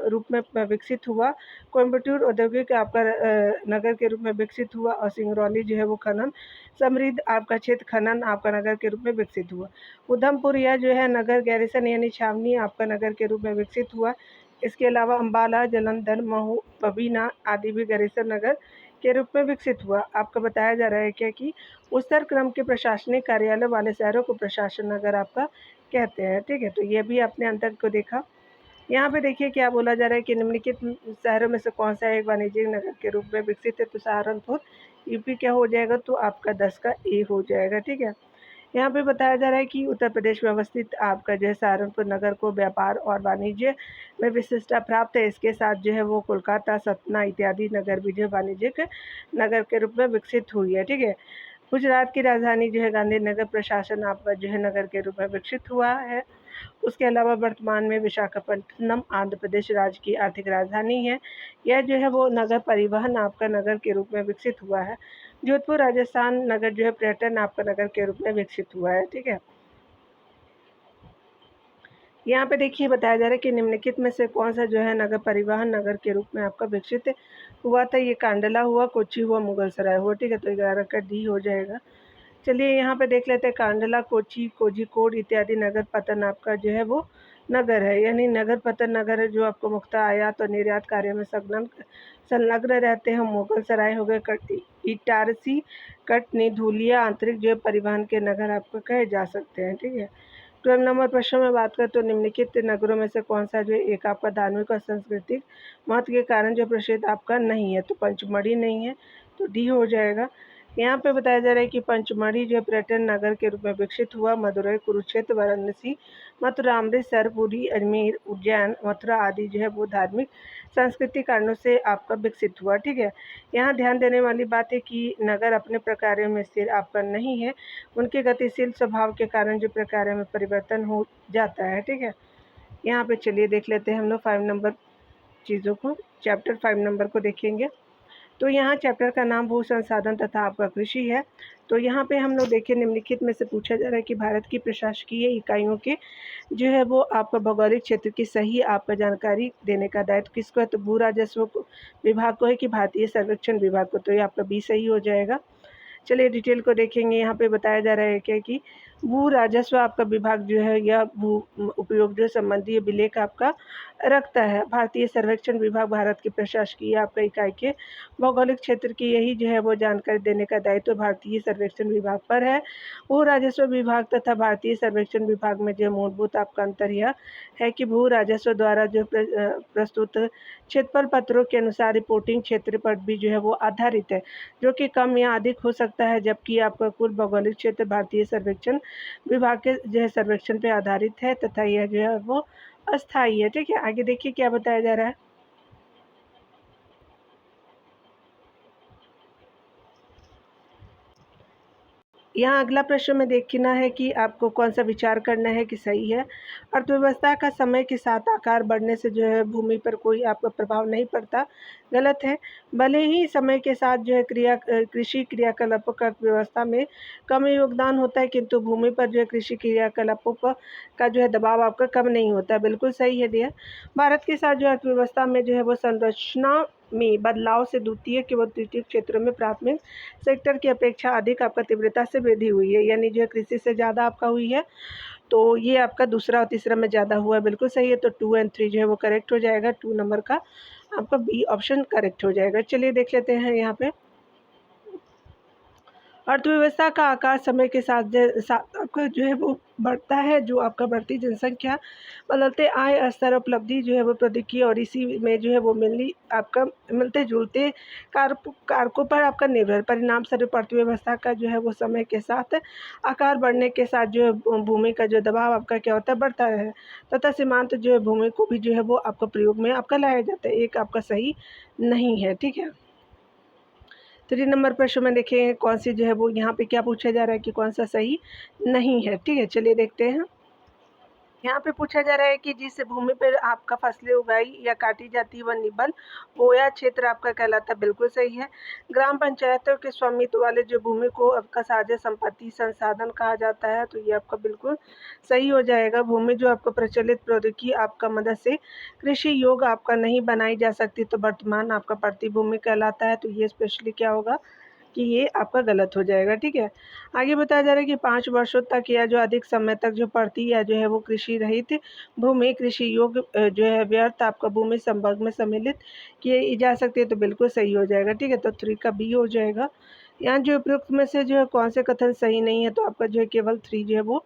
रूप में विकसित हुआ, कोयम्बटूर औद्योगिक आपका नगर के रूप में विकसित हुआ, और सिंगरौली जो है वो खनन समृद्ध आपका क्षेत्र खनन आपका नगर के रूप में विकसित हुआ। उधमपुर यह जो है नगर गैरिसन यानी छावनी आपका नगर के रूप में विकसित हुआ। इसके अलावा अम्बाला, जालंधर, महू, बबीना आदि भी गैरिसन नगर के रूप में विकसित हुआ। आपको बताया जा रहा है क्या कि उच्चतर क्रम के प्रशासनिक कार्यालय वाले शहरों को प्रशासन नगर आपका कहते हैं। ठीक है, तो ये भी आपने अंतर को देखा। यहाँ पे देखिए क्या बोला जा रहा है कि निम्नलिखित शहरों में से कौन सा एक वाणिज्यिक नगर के रूप में विकसित है, तो सहारनपुर यूपी क्या हो जाएगा, तो आपका 10 का ए हो जाएगा। ठीक है, यहाँ पे बताया जा रहा है कि उत्तर प्रदेश में अवस्थित आपका जो है सहारनपुर नगर को व्यापार और वाणिज्य में विशिष्टता प्राप्त है। इसके साथ जो है वो कोलकाता, सतना इत्यादि नगर भी जो वाणिज्यिक नगर के रूप में विकसित हुई है। ठीक है, गुजरात की राजधानी जो है गांधीनगर प्रशासन आपका जो है नगर के रूप में विकसित हुआ है। उसके अलावा वर्तमान में विशाखापट्टनम आंध्र प्रदेश राज्य की आर्थिक राजधानी है। यह जो है वो नगर परिवहन आपका नगर के रूप में विकसित हुआ है। जोधपुर राजस्थान नगर जो है पर्यटन आपका नगर के रूप में विकसित हुआ है। ठीक है, यहाँ पे देखिए बताया जा रहा है कि निम्नलिखित में से कौन सा जो है नगर परिवहन नगर के रूप में आपका विकसित हुआ था। ये कांडला हुआ, कोच्चि हुआ, मुगलसराय हुआ। ठीक है, तो 11 का डी हो जाएगा। चलिए यहाँ पे देख लेते हैं कांडला, कोच्चि, कोझिकोड इत्यादि नगर पतन आपका जो है वो नगर है, यानी नगर पतन नगर है जो आपको मुख्यतः आयात और निर्यात कार्य में संलग्न रहते हैं। मुगलसराय हो गए, इटारसी, कटनी, धूलिया आंतरिक जो है परिवहन के नगर आपको कहे जा सकते हैं। ठीक है, 12 नंबर प्रश्न में बात करें तो निम्नलिखित नगरों में से कौन सा जो है एक आपका धार्मिक और सांस्कृतिक महत्व के कारण जो प्रसिद्ध आपका नहीं है, तो पंचमढ़ी नहीं है, तो डी हो जाएगा। यहाँ पे बताया जा रहा है कि पंचमढ़ी जो पर्यटन नगर के रूप में विकसित हुआ। मदुरई, कुरुक्षेत्र, वाराणसी, मथुरा, अमृतसर, पुरी, अजमेर, उज्जैन, मथुरा आदि जो है वो धार्मिक सांस्कृतिक कारणों से आपका विकसित हुआ। ठीक है, यहाँ ध्यान देने वाली बात है कि नगर अपने प्रकारों में स्थिर आपका नहीं है, उनके गतिशील स्वभाव के कारण जो प्रकारों में परिवर्तन हो जाता है। ठीक है, यहाँ पे चलिए देख लेते हैं हम लोग 5 नंबर चीज़ों को, चैप्टर 5 नंबर को देखेंगे। तो यहाँ चैप्टर का नाम भू संसाधन तथा आपका कृषि है। तो यहाँ पे हम लोग देखें निम्नलिखित में से पूछा जा रहा है कि भारत की प्रशासकीय इकाइयों के जो है वो आपका भौगोलिक क्षेत्र की सही आपका जानकारी देने का दायित्व किसको है, तो भू राजस्व विभाग को है कि भारतीय सर्वेक्षण विभाग को, तो ये आपका बी सही हो जाएगा। चलिए डिटेल को देखेंगे। यहाँ पे बताया जा रहा है क्या कि भू राजस्व आपका विभाग जो है या भू उपयोग जो संबंधी अभिलेख आपका रखता है। भारतीय सर्वेक्षण विभाग भारत की प्रशासकीय आपका इकाई के भौगोलिक क्षेत्र की यही जो है वो जानकारी देने का दायित्व भारतीय सर्वेक्षण विभाग पर है। भू राजस्व विभाग तथा भारतीय सर्वेक्षण विभाग में जो मूलभूत आपका अंतर यह है कि भू राजस्व द्वारा जो प्रस्तुत क्षेत्रफल पत्रों के अनुसार रिपोर्टिंग क्षेत्र पर भी जो है वो आधारित है, जो कि कम या अधिक हो सकता है, जबकि आपका कुल भौगोलिक क्षेत्र भारतीय सर्वेक्षण विभाग के जो है सर्वेक्षण पर आधारित है तथा यह जो है वो अस्थायी है। ठीक है, आगे देखिए क्या बताया जा रहा है। यहाँ अगला प्रश्न में देखना है कि आपको कौन सा विचार करना है कि सही है। अर्थव्यवस्था का समय के साथ आकार बढ़ने से जो है भूमि पर कोई आपका प्रभाव नहीं पड़ता, गलत है। भले ही समय के साथ जो है कृषि क्रियाकलापों का अर्थव्यवस्था में कम योगदान होता है, किंतु भूमि पर जो है कृषि क्रियाकलापों का जो है दबाव आपका कम नहीं होता। बिल्कुल सही है डियर। भारत के साथ जो अर्थव्यवस्था में जो है वो संरचना में बदलाव से द्वितीयक व तृतीयक क्षेत्रों में प्राथमिक सेक्टर की अपेक्षा अधिक आपका तीव्रता से वृद्धि हुई है, यानी जो है कृषि से ज़्यादा आपका हुई है। तो ये आपका दूसरा और तीसरा में ज़्यादा हुआ है, बिल्कुल सही है। तो 2 और 3 जो है वो करेक्ट हो जाएगा। 2 नंबर का आपका बी ऑप्शन करेक्ट हो जाएगा। चलिए देख लेते हैं यहाँ पे अर्थव्यवस्था का आकार समय के साथ आपका जो है वो बढ़ता है। जो आपका बढ़ती जनसंख्या, बदलते आय स्तर, उपलब्धि जो है वो प्रौद्योगिकी और इसी में जो है वो मिलनी आपका मिलते जुलते कारकों पर आपका निर्भर परिणाम स्वरूप अर्थव्यवस्था का जो है वो समय के साथ आकार बढ़ने के साथ जो है भूमि का जो दबाव आपका क्या होता है, बढ़ता है तथा सीमांत जो है भूमि को भी जो है वो आपका प्रयोग में आपका लाया जाता है। एक आपका सही नहीं है। ठीक है, 3 नंबर प्रश्न में देखें कौन सी जो है वो यहाँ पे क्या पूछा जा रहा है कि कौन सा सही नहीं है। ठीक है, चलिए देखते हैं। यहाँ पे पूछा जा रहा है कि जिस भूमि पर आपका फसलें उगाई या काटी जाती है वह निबल बोया क्षेत्र आपका कहलाता है, बिल्कुल सही है। ग्राम पंचायतों के स्वामित्व वाले जो भूमि को आपका साझा संपत्ति संसाधन कहा जाता है, तो ये आपका बिल्कुल सही हो जाएगा। भूमि जो आपको प्रचलित प्रौद्योगिकी आपका मदद से कृषि योग्य आपका नहीं बनाई जा सकती, तो वर्तमान आपका प्रतिभूमि कहलाता है। तो ये स्पेशली क्या होगा कि ये आपका गलत हो जाएगा, ठीक है। आगे बताया जा रहा है कि 5 वर्षों तक या जो अधिक समय तक जो पड़ती या जो है वो कृषि रहित भूमि कृषि योग्य जो है व्यर्थ आपका भूमि संवर्ग में सम्मिलित की जा सकती है, तो बिल्कुल सही हो जाएगा, ठीक है। तो 3 का बी हो जाएगा। यहाँ जो उपयुक्त में से जो है कौन से कथन सही नहीं है, तो आपका जो है केवल 3 जो है वो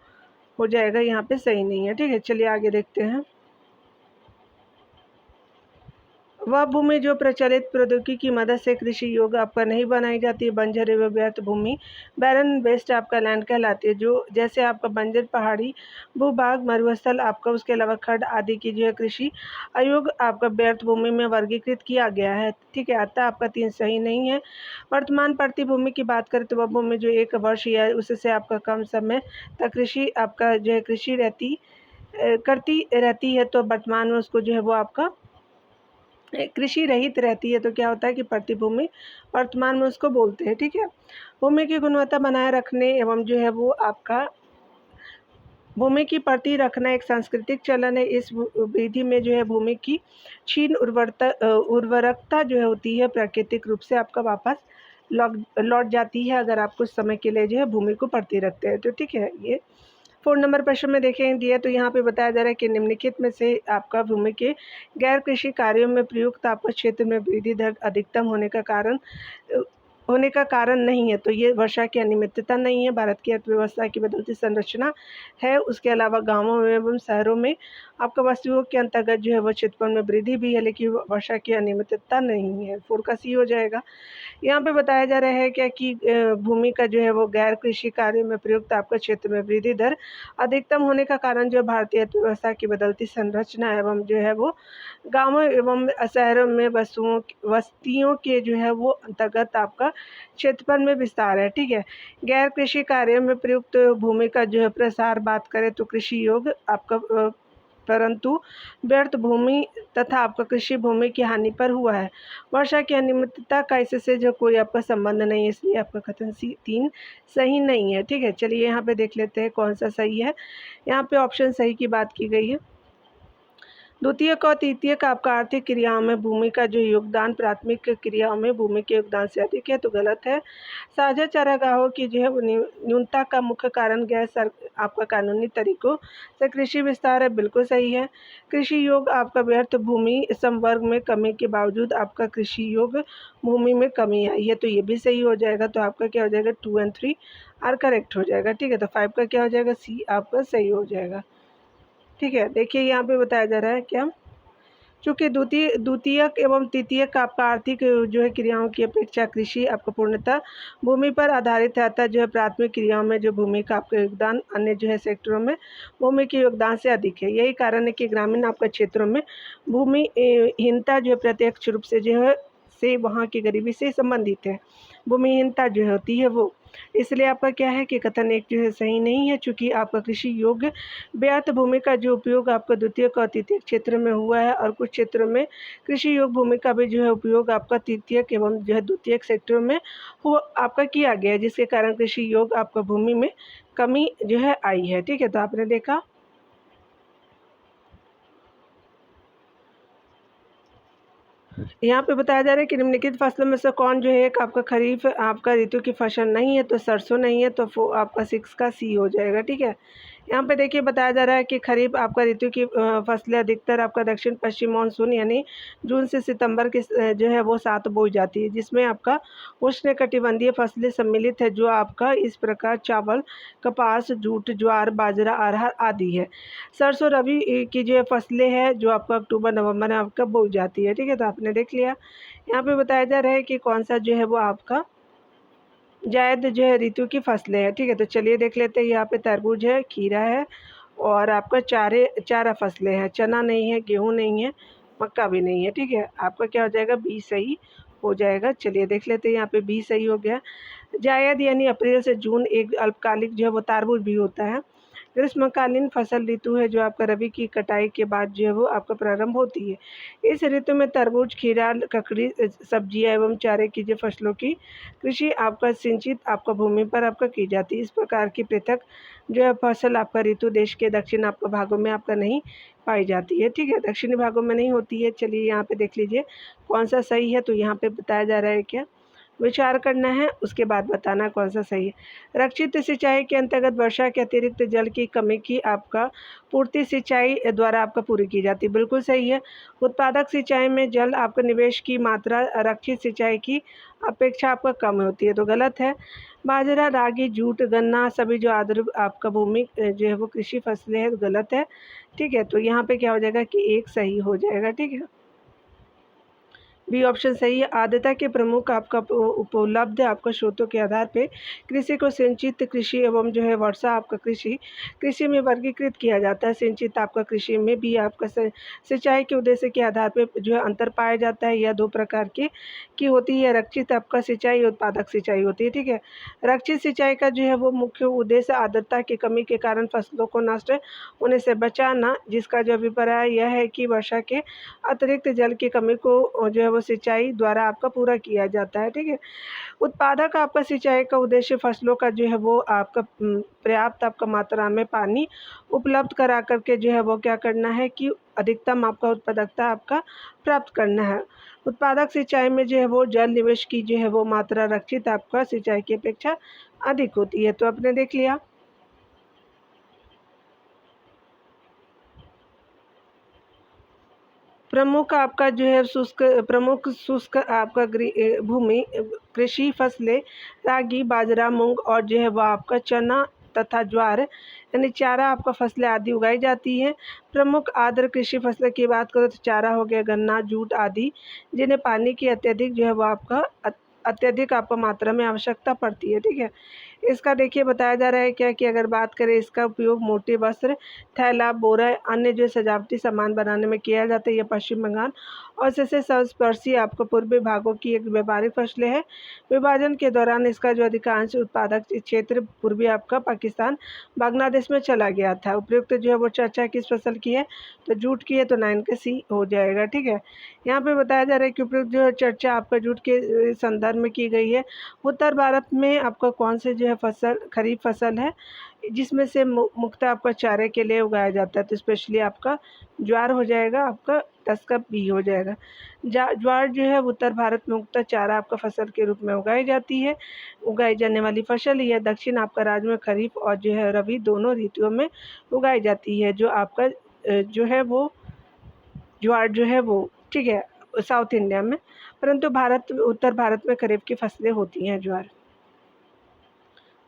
हो जाएगा, यहाँ पे सही नहीं है, ठीक है। चलिए आगे देखते हैं। वह भूमि जो प्रचलित प्रौद्योगिकी की मदद से कृषि योग्य आपका नहीं बनाई जाती है, बंजर एवं व्यर्थ भूमि बैरन वेस्ट आपका लैंड कहलाती है। जो जैसे आपका बंजर पहाड़ी भूभाग मरुस्थल आपका, उसके अलावा खड्ड आदि की जो है कृषि अयोग्य आपका व्यर्थ भूमि में वर्गीकृत किया गया है, ठीक है। अतः आपका 3 सही नहीं है। वर्तमान प्रतिभूमि की बात करें तो वह भूमि जो 1 वर्ष या उससे आपका कम समय तक कृषि आपका जो है कृषि करती रहती है, तो वर्तमान में उसको जो है वो आपका कृषि रहित रहती है। तो क्या होता है कि प्रतिभूमि वर्तमान में उसको बोलते हैं, ठीक है। भूमि की गुणवत्ता बनाए रखने एवं जो है वो आपका भूमि की प्रति रखना एक सांस्कृतिक चलन है। इस विधि में जो है भूमि की क्षीण उर्वरकता जो है होती है प्राकृतिक रूप से आपका वापस लौट जाती है, अगर आप कुछ समय के लिए जो है भूमि को प्रति रखते हैं, तो ठीक है। ये 4 नंबर प्रश्न में देखें दिया, तो यहाँ पे बताया जा रहा है कि निम्नलिखित में से आपका भूमि के गैर कृषि कार्यों में प्रयुक्त आपका क्षेत्र में वृद्धि दर अधिकतम होने का कारण नहीं है। तो ये वर्षा की अनियमितता नहीं है, भारत की अर्थव्यवस्था की बदलती संरचना है, उसके अलावा गाँवों में एवं शहरों में आपका वस्तुओं के अंतर्गत जो है वो क्षेत्रफल में वृद्धि भी है, लेकिन वर्षा की अनियमितता नहीं है। 4 का सी हो जाएगा। यहाँ पे बताया जा रहा है क्या कि भूमि का जो है वो गैर कृषि कार्य में प्रयुक्त आपका क्षेत्र में वृद्धि दर अधिकतम होने का कारण जो भारतीय अर्थव्यवस्था की बदलती संरचना एवं जो है वो गाँवों एवं शहरों में बस्तियों के जो है वो अंतर्गत आपका क्षेत्रफल में विस्तार है, ठीक है। गैर कृषि कार्यों में प्रयुक्त भूमि का जो है प्रसार बात करें तो कृषि योग्य आपका परंतु व्यर्थ भूमि तथा आपका कृषि भूमि की हानि पर हुआ है। वर्षा की अनियमितता का इससे जो कोई आपका संबंध नहीं है, इसलिए आपका कथन सी 3 सही नहीं है, ठीक है। चलिए यहाँ पे देख लेते हैं कौन सा सही है। यहाँ पे ऑप्शन सही की बात की गई है। द्वितीयक और तृतीयक आपका आर्थिक क्रियाओं में भूमि का जो योगदान प्राथमिक क्रियाओं में भूमि के योगदान से अधिक है, तो गलत है। साझा चारागाहों की जो है वो न्यूनता का मुख्य कारण आपका कानूनी तरीकों से कृषि विस्तार है, बिल्कुल सही है। कृषि योग्य आपका व्यर्थ भूमि संवर्ग में कमी के बावजूद आपका कृषि योग्य भूमि में कमी आई है, तो ये भी सही हो जाएगा। तो आपका क्या हो जाएगा 2 और 3 आर करेक्ट हो जाएगा, ठीक है। तो 5 का क्या हो जाएगा सी आपका सही हो जाएगा, ठीक है। देखिए यहाँ पे बताया जा रहा है क्या, चूँकि द्वितीयक एवं तृतीयक आपका आर्थिक जो है क्रियाओं की अपेक्षा कृषि आपका पूर्णतः भूमि पर आधारित है, अतः जो है प्राथमिक क्रियाओं में जो भूमि का आपका योगदान अन्य जो है सेक्टरों में भूमि के योगदान से अधिक है। यही कारण है कि ग्रामीण आपका क्षेत्रों में भूमि हीनता जो है प्रत्यक्ष रूप से जो है से वहाँ की गरीबी से संबंधित है। भूमिहीनता जो होती है वो, इसलिए आपका क्या है कि कथन 1 जो है सही नहीं है, चूँकि आपका कृषि योग्य व्यर्थ भूमि का जो उपयोग आपका द्वितीयक और तृतीयक क्षेत्र में हुआ है, और कुछ क्षेत्रों में कृषि योग्य भूमि का भी जो है उपयोग आपका तृतीयक एवं जो है द्वितीयक सेक्टरों में वो आपका किया गया है, जिसके कारण कृषि योग्य आपका भूमि में कमी जो है आई है, ठीक है। तो आपने देखा। यहाँ पे बताया जा रहा है कि निम्नलिखित फसलों में से कौन जो है एक आपका खरीफ आपका ऋतु की फसल नहीं है, तो सरसों नहीं है, तो आपका 6 का सी हो जाएगा, ठीक है। यहाँ पे देखिए बताया जा रहा है कि खरीफ आपका ऋतु की फसलें अधिकतर आपका दक्षिण पश्चिम मानसून यानी जून से सितंबर के जो है वो साथ बोई जाती है, जिसमें आपका उष्णकटिबंधीय फसलें सम्मिलित है, जो आपका इस प्रकार चावल कपास जूट ज्वार बाजरा अरहर आदि है। सरसों रबी की जो फसलें हैं जो आपका अक्टूबर नवंबर में आपका बोई जाती है, ठीक है। तो आपने देख लिया। यहाँ पे बताया जा रहा है कि कौन सा जो है वो आपका जायद जो है ऋतु की फसलें हैं, ठीक है। तो चलिए देख लेते हैं। यहाँ पे तरबूज है, खीरा है, और आपका चारा फसलें हैं। चना नहीं है, गेहूँ नहीं है, मक्का भी नहीं है, ठीक है। आपका क्या हो जाएगा बी सही हो जाएगा। चलिए देख लेते हैं। यहाँ पे बी सही हो गया। जायद यानी अप्रैल से जून एक अल्पकालिक जो है वो तरबूज भी होता है। ग्रीष्मकालीन फसल ऋतु है जो आपका रबी की कटाई के बाद जो है वो आपका प्रारंभ होती है। इस ऋतु में तरबूज, खीरा, ककड़ी, सब्जियां एवं चारे की जो फसलों की कृषि आपका सिंचित आपका भूमि पर आपका की जाती है। इस प्रकार की पृथक जो है फसल आपका ऋतु देश के दक्षिण आपका भागों में आपका नहीं पाई जाती है, ठीक है, दक्षिणी भागों में नहीं होती है। चलिए यहाँ पे देख लीजिए कौन सा सही है। तो यहाँ पे बताया जा रहा है क्या, विचार करना है, उसके बाद बताना कौन सा सही है। रक्षित सिंचाई के अंतर्गत वर्षा के अतिरिक्त जल की कमी की आपका पूर्ति सिंचाई द्वारा आपका पूरी की जाती है, बिल्कुल सही है। उत्पादक सिंचाई में जल आपका निवेश की मात्रा रक्षित सिंचाई की अपेक्षा आपका कम होती है, तो गलत है। बाजरा, रागी, जूट, गन्ना सभी जो आर्द्र आपका भूमि जो है वो कृषि फसलें हैं, तो गलत है, ठीक है। तो यहाँ पे क्या हो जाएगा कि एक सही हो जाएगा, ठीक है, बी ऑप्शन सही है। आर्द्रता के प्रमुख आपका उपलब्ध आपका स्रोतों के आधार पे कृषि को सिंचित कृषि एवं जो है वर्षा आपका कृषि में वर्गीकृत किया जाता है। सिंचित आपका कृषि में भी आपका सिंचाई के उद्देश्य के आधार पे जो है अंतर पाया जाता है। यह दो प्रकार की होती है, रक्षित आपका सिंचाई, उत्पादक सिंचाई होती है, ठीक है। रक्षित सिंचाई का जो है वो मुख्य उद्देश्य आर्द्रता की कमी के कारण फसलों को नष्ट होने से बचाना, जिसका जो अभिप्राय यह है कि वर्षा के अतिरिक्त जल की कमी को जो है वो सिंचाई द्वारा आपका पूरा किया जाता है, ठीक है। उत्पादक आपका सिंचाई का उद्देश्य फसलों का जो है वो आपका पर्याप्त आपका मात्रा में पानी उपलब्ध करा करके जो है वो क्या करना है कि अधिकतम आपका उत्पादकता आपका प्राप्त करना है। उत्पादक सिंचाई में जो है वो जल निवेश की जो है वो मात्रा रक्षित आपका सिंचाई की अपेक्षा अधिक होती है। तो आपने देख लिया। प्रमुख आपका जो है प्रमुख शुष्क आपका भूमि कृषि फसलें रागी, बाजरा, मूंग और जो है वह आपका चना तथा ज्वार यानी चारा आपका फसलें आदि उगाई जाती हैं। प्रमुख आर्द्र कृषि फसलें की बात करें तो चारा हो गया, गन्ना, जूट आदि, जिन्हें पानी की अत्यधिक जो है वो आपका अत्यधिक आपको मात्रा में आवश्यकता पड़ती है, ठीक है। इसका देखिए बताया जा रहा है क्या कि अगर बात करें इसका उपयोग मोटे वस्त्र, थैला, बोरा, अन्य जो सजावटी सामान बनाने में किया जाता है। यह पश्चिम बंगाल और इससे संस्पर्शी आपको पूर्वी भागों की एक व्यापारिक फसलें है। विभाजन के दौरान इसका जो अधिकांश उत्पादक क्षेत्र पूर्वी आपका पाकिस्तान, बांग्लादेश में चला गया था। उपयुक्त जो है वो चर्चा किस फसल की है, तो जूट की है, तो 9 का सी हो जाएगा, ठीक है। यहाँ पे बताया जा रहा है कि उपयुक्त जो है चर्चा आपका जूट के संदर्भ में की गई है। उत्तर भारत में आपका कौन से जो है फसल खरीफ फसल है जिसमें से मुख्यतः आपका चारे के लिए उगाया जाता है, तो स्पेशली आपका ज्वार हो जाएगा, आपका 10 का बी हो जाएगा। ज्वार जो है उत्तर भारत में मुख्यतः चारा आपका फसल के रूप में उगाई जाती है। उगाई जाने वाली फसल यह दक्षिण आपका राज्य में खरीफ और जो है रबी दोनों ऋतुओं में उगाई जाती है। जो आपका जो है वो ज्वार जो है वो, ठीक है, साउथ इंडिया में, परंतु उत्तर भारत में खरीफ की फसलें होती हैं ज्वार।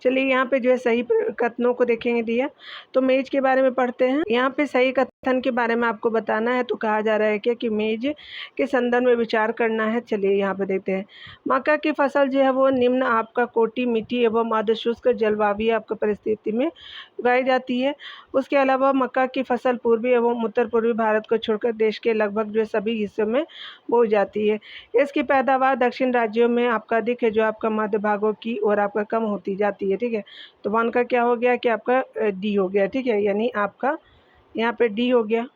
चलिए यहाँ पे जो है सही कथनों को देखेंगे दिया। तो मेज के बारे में पढ़ते हैं। यहाँ पे सही कथन के बारे में आपको बताना है। तो कहा जा रहा है क्या कि मेज के संदर्भ में विचार करना है। चलिए यहाँ पे देखते हैं। मक्का की फसल जो है वो निम्न आपका कोटि मिट्टी एवं अर्ध शुष्क जलवायु आपका परिस्थिति में उगाई जाती है। उसके अलावा मक्का की फसल पूर्वी एवं उत्तर पूर्वी भारत को छोड़कर देश के लगभग जो सभी हिस्सों में बोई जाती है। इसकी पैदावार दक्षिण राज्यों में आपका अधिक है, जो आपका मध्य भागों की ओर आपका कम होती जाती है, ठीक है। तो 1 का क्या हो गया कि आपका डी हो गया, ठीक है, यानी आपका यहाँ पे डी हो गया।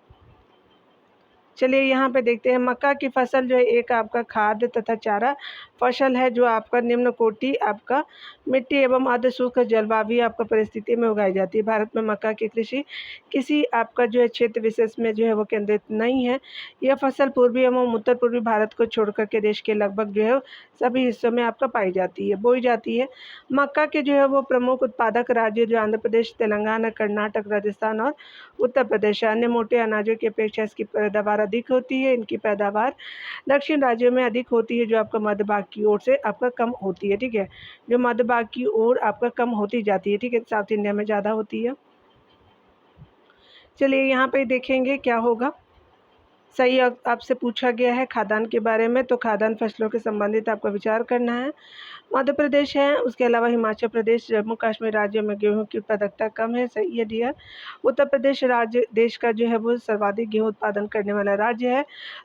चलिए यहाँ पे देखते हैं। मक्का की फसल जो है एक आपका खाद्य तथा चारा फसल है जो आपका निम्न कोटि आपका मिट्टी एवं अर्ध शुष्क जलवायु आपका परिस्थिति में उगाई जाती है। भारत में मक्का की कृषि किसी आपका जो है क्षेत्र विशेष में जो है वो केंद्रित नहीं है। यह फसल पूर्वी एवं उत्तर पूर्वी भारत को छोड़कर के देश के लगभग जो है सभी हिस्सों में आपका पाई जाती है, बोई जाती है। मक्का के जो है वो प्रमुख उत्पादक राज्य जो आंध्र प्रदेश, तेलंगाना, कर्नाटक, राजस्थान और उत्तर प्रदेश। अन्य मोटे अनाजों की अपेक्षा इसकी पैदावार अधिक होती है। इनकी पैदावार दक्षिण राज्यों में अधिक होती है, जो आपका मध्य भाग की ओर से आपका कम होती है, ठीक है, जो मध्य भाग की ओर आपका कम होती जाती है, ठीक है, साउथ इंडिया में ज़्यादा होती है। चलिए यहाँ पे देखेंगे क्या होगा। सही आपसे पूछा गया है खाद्यान्न के बारे में, तो खाद्यान्न फसलों के संबंधित आपको विचार करना है। मध्य प्रदेश है, उसके अलावा हिमाचल प्रदेश, जम्मू कश्मीर राज्यों में गेहूं की उत्पादकता कम है, सही है डियर। उत्तर प्रदेश राज्य देश का जो है वो सर्वाधिक गेहूं उत्पादन करने वाला राज्य है,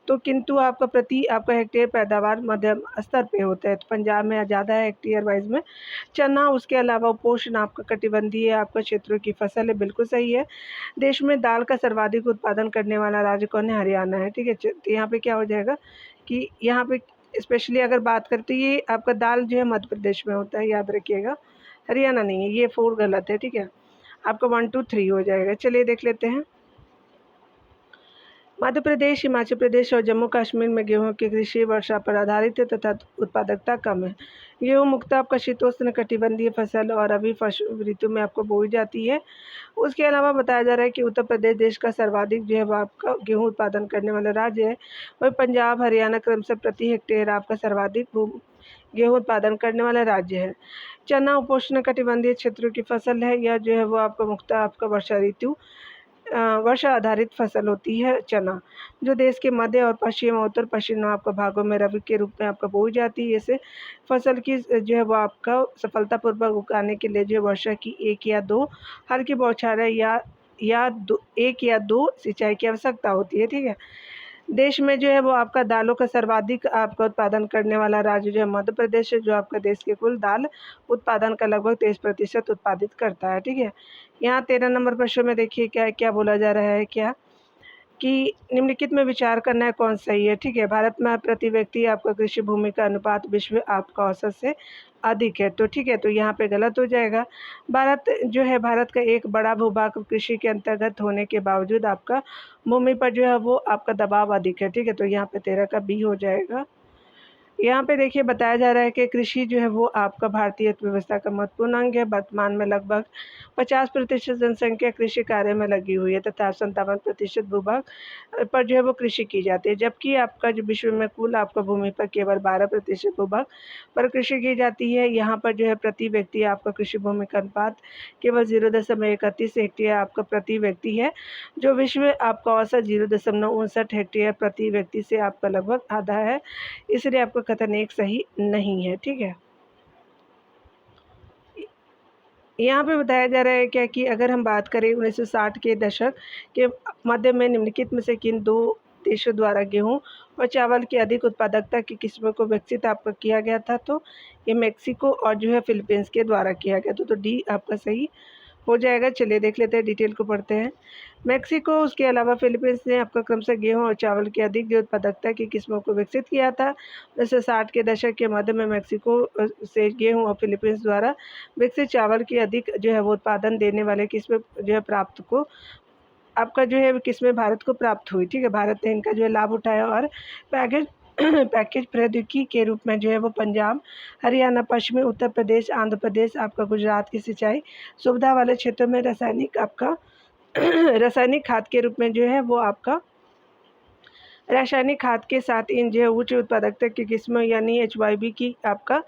तो किंतु आपका हेक्टेयर पैदावार मध्यम स्तर पे होता है, तो पंजाब में ज़्यादा है हेक्टेयर वाइज में। चना, उसके अलावा उपोष्ण आपका कटिबंधीय आपका क्षेत्रों की फसल है, बिल्कुल सही है। देश में दाल का सर्वाधिक उत्पादन करने वाला राज्य कौन है? हरियाणा है, ठीक है। तो यहाँ पे क्या हो जाएगा कि यहाँ पे स्पेशली अगर बात करते ये आपका दाल जो है मध्य प्रदेश में होता है, याद रखिएगा, हरियाणा नहीं है। ये 4 गलत है, ठीक है। आपका 1 2 3 हो जाएगा। चलिए देख लेते हैं। मध्य प्रदेश, हिमाचल प्रदेश और जम्मू कश्मीर में गेहूं की कृषि वर्षा पर आधारित है तथा उत्पादकता कम है। गेहूं मुख्यतः आपका शीतोष्ण कटिबंधीय फसल और रबी ऋतु में आपको बोई जाती है। उसके अलावा बताया जा रहा है कि उत्तर प्रदेश देश का सर्वाधिक जो है वो आपका गेहूं उत्पादन करने वाला राज्य है। वही पंजाब, हरियाणा क्रमशः प्रति हेक्टेयर आपका सर्वाधिक गेहूं उत्पादन करने वाला राज्य है। चना उपोष्ण कटिबंधीय क्षेत्रों की फसल है। यह जो है वो आपका मुख्यतः आपका वर्षा आधारित फसल होती है चना, जो देश के मध्य और पश्चिम और उत्तर पश्चिम आपका भागों में रबी के रूप में आपका बोई जाती है। इसे फसल की जो है वो आपका सफलतापूर्वक उगाने के लिए जो है वर्षा की 1 या 2 हल्की बौछारें या 1 या 2 सिंचाई की आवश्यकता होती है, ठीक है। देश में जो है वो आपका दालों का सर्वाधिक आपका उत्पादन करने वाला राज्य जो है मध्य प्रदेश है, जो आपका देश के कुल दाल उत्पादन का लगभग 23% उत्पादित करता है, ठीक है। यहाँ 13 नंबर प्रश्न में देखिए क्या क्या बोला जा रहा है, क्या कि निम्नलिखित में विचार करना है कौन सही है, ठीक है। भारत में प्रति व्यक्ति आपका कृषि भूमि का अनुपात विश्व आपका औसत से अधिक है, तो ठीक है, तो यहाँ पे गलत हो जाएगा। भारत का एक बड़ा भूभाग कृषि के अंतर्गत होने के बावजूद आपका भूमि पर जो है वो आपका दबाव अधिक है, ठीक है, तो यहाँ पे 13 का बी हो जाएगा। यहाँ पे देखिए बताया जा रहा है कि कृषि जो है वो आपका भारतीय अर्थव्यवस्था का महत्वपूर्ण अंग है। वर्तमान में लगभग 50% जनसंख्या कृषि कार्य में लगी हुई है तथा 57% भूभाग पर जो है वो कृषि की जाती है, जबकि आपका जो विश्व में कुल आपका भूमि पर केवल 12% भूभाग पर कृषि की जाती है। यहाँ पर जो है प्रति व्यक्ति आपका कृषि भूमि का अनुपात केवल 0.31 हेक्टेयर आपका प्रति व्यक्ति है, जो विश्व में आपका औसत 0.59 हेक्टेयर प्रति व्यक्ति से आपका लगभग आधा है, इसलिए आपका कथन एक सही नहीं है, ठीक है। यहाँ पे बताया जा रहा है क्या कि अगर हम बात करें 1960 के दशक के मध्य में निम्नलिखित में से किन 2 देशों द्वारा गेहूं और चावल की अधिक उत्पादकता की किस्मों को विकसित आपका किया गया था, तो ये मेक्सिको और जो है फिलीपींस के द्वारा किया गया था, तो डी आपका सही हो जाएगा। चलिए देख लेते हैं, डिटेल को पढ़ते हैं। मेक्सिको, उसके अलावा फिलीपींस ने आपका क्रमशः गेहूं और चावल की अधिक जो उत्पादकता की किस्मों को विकसित किया था। 1960 के दशक के मध्य में मेक्सिको से गेहूं और फिलीपींस द्वारा विकसित चावल की अधिक जो है वो उत्पादन देने वाले किस्में जो है आपका जो है किस्में भारत को प्राप्त हुई, ठीक है। भारत ने इनका जो है लाभ उठाया और पैकेज प्रौद्योगिकी के रूप में जो है वो पंजाब, हरियाणा, पश्चिमी उत्तर प्रदेश, आंध्र प्रदेश, आपका गुजरात की सिंचाई सुविधा वाले क्षेत्रों में रासायनिक खाद के रूप में जो है वो आपका रासायनिक खाद के साथ इन जो है उच्च उत्पादकता की किस्मों यानी HYB की आपका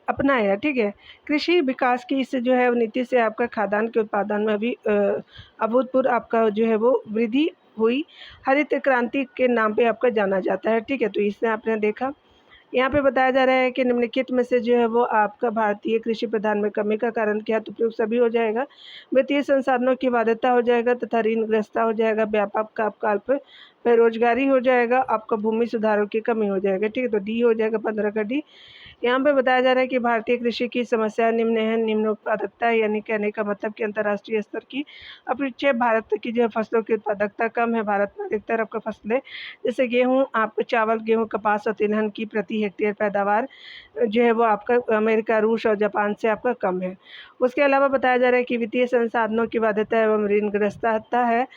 अपनाया, ठीक है। कृषि विकास की इस जो है नीति से आपका खाद्यान्न के उत्पादन में भी अभूतपूर्व आपका जो है वो वृद्धि हुई। हरित क्रांति के नाम पे आपका जाना जाता है, ठीक है, तो इससे आपने देखा। यहाँ पे बताया जा रहा है कि निम्नलिखित में से जो है वो आपका भारतीय कृषि प्रधान में कमी का कारण क्या, तो प्रयोग सभी हो जाएगा। वित्तीय संसाधनों की बाध्यता हो जाएगा तथा ऋणग्रस्तता हो जाएगा, व्यापक का आपका अल्प बेरोजगारी हो जाएगा, आपका भूमि सुधारों की कमी हो जाएगा, ठीक है, तो डी हो जाएगा 15 का डी। यहाँ पे बताया जा रहा है कि भारतीय कृषि की समस्या निम्न है। निम्न उत्पादकता यानी कहने का मतलब कि अंतर्राष्ट्रीय स्तर की अपेक्षा भारत की जो फसलों की उत्पादकता कम है। भारत में अधिकतर आपका फसलें जैसे गेहूँ, आपको चावल, गेहूँ, कपास और तिलहन की प्रति हेक्टेयर पैदावार जो है वो आपका अमेरिका, रूस और जापान से आपका कम है। उसके अलावा बताया जा रहा है कि वित्तीय संसाधनों की बाध्यता एवं ऋणग्रस्तता है।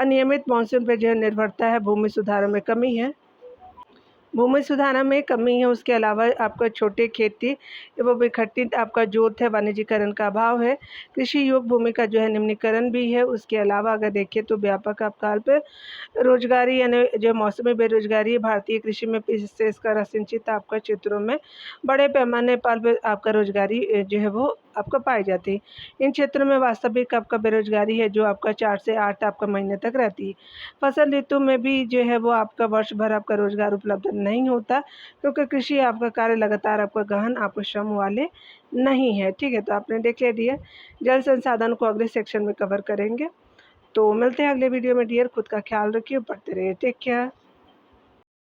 अनियमित मानसून पर जो है निर्भरता है। भूमि सुधारों में कमी है। भूमि सुधार में कमी है। उसके अलावा आपका छोटे खेती एवं विखंडित आपका जोत है। वाणिज्यीकरण का अभाव है। कृषि योग्य भूमि का जो है निम्नीकरण भी है। उसके अलावा अगर देखें तो व्यापक आपका अल्प रोजगारी यानी जो मौसमी बेरोजगारी है। भारतीय कृषि में विशेषकर असिंचित आपका क्षेत्रों में बड़े पैमाने पर आपका रोजगारी जो है वो आपका पाई जाती है। इन क्षेत्रों में वास्तविक आपका बेरोजगारी है जो आपका 4 से 8 आपका महीने तक रहती है। फसल ऋतु में भी जो है वो आपका वर्ष भर आपका रोजगार उपलब्ध नहीं होता, क्योंकि कृषि आपका कार्य लगातार आपका गहन आपको श्रम वाले नहीं है। ठीक है, तो आपने देख लिया डियर। जल संसाधन को अगले सेक्शन में कवर करेंगे। तो मिलते हैं अगले वीडियो में डियर। खुद का ख्याल रखिए, पढ़ते रहिए। Take care.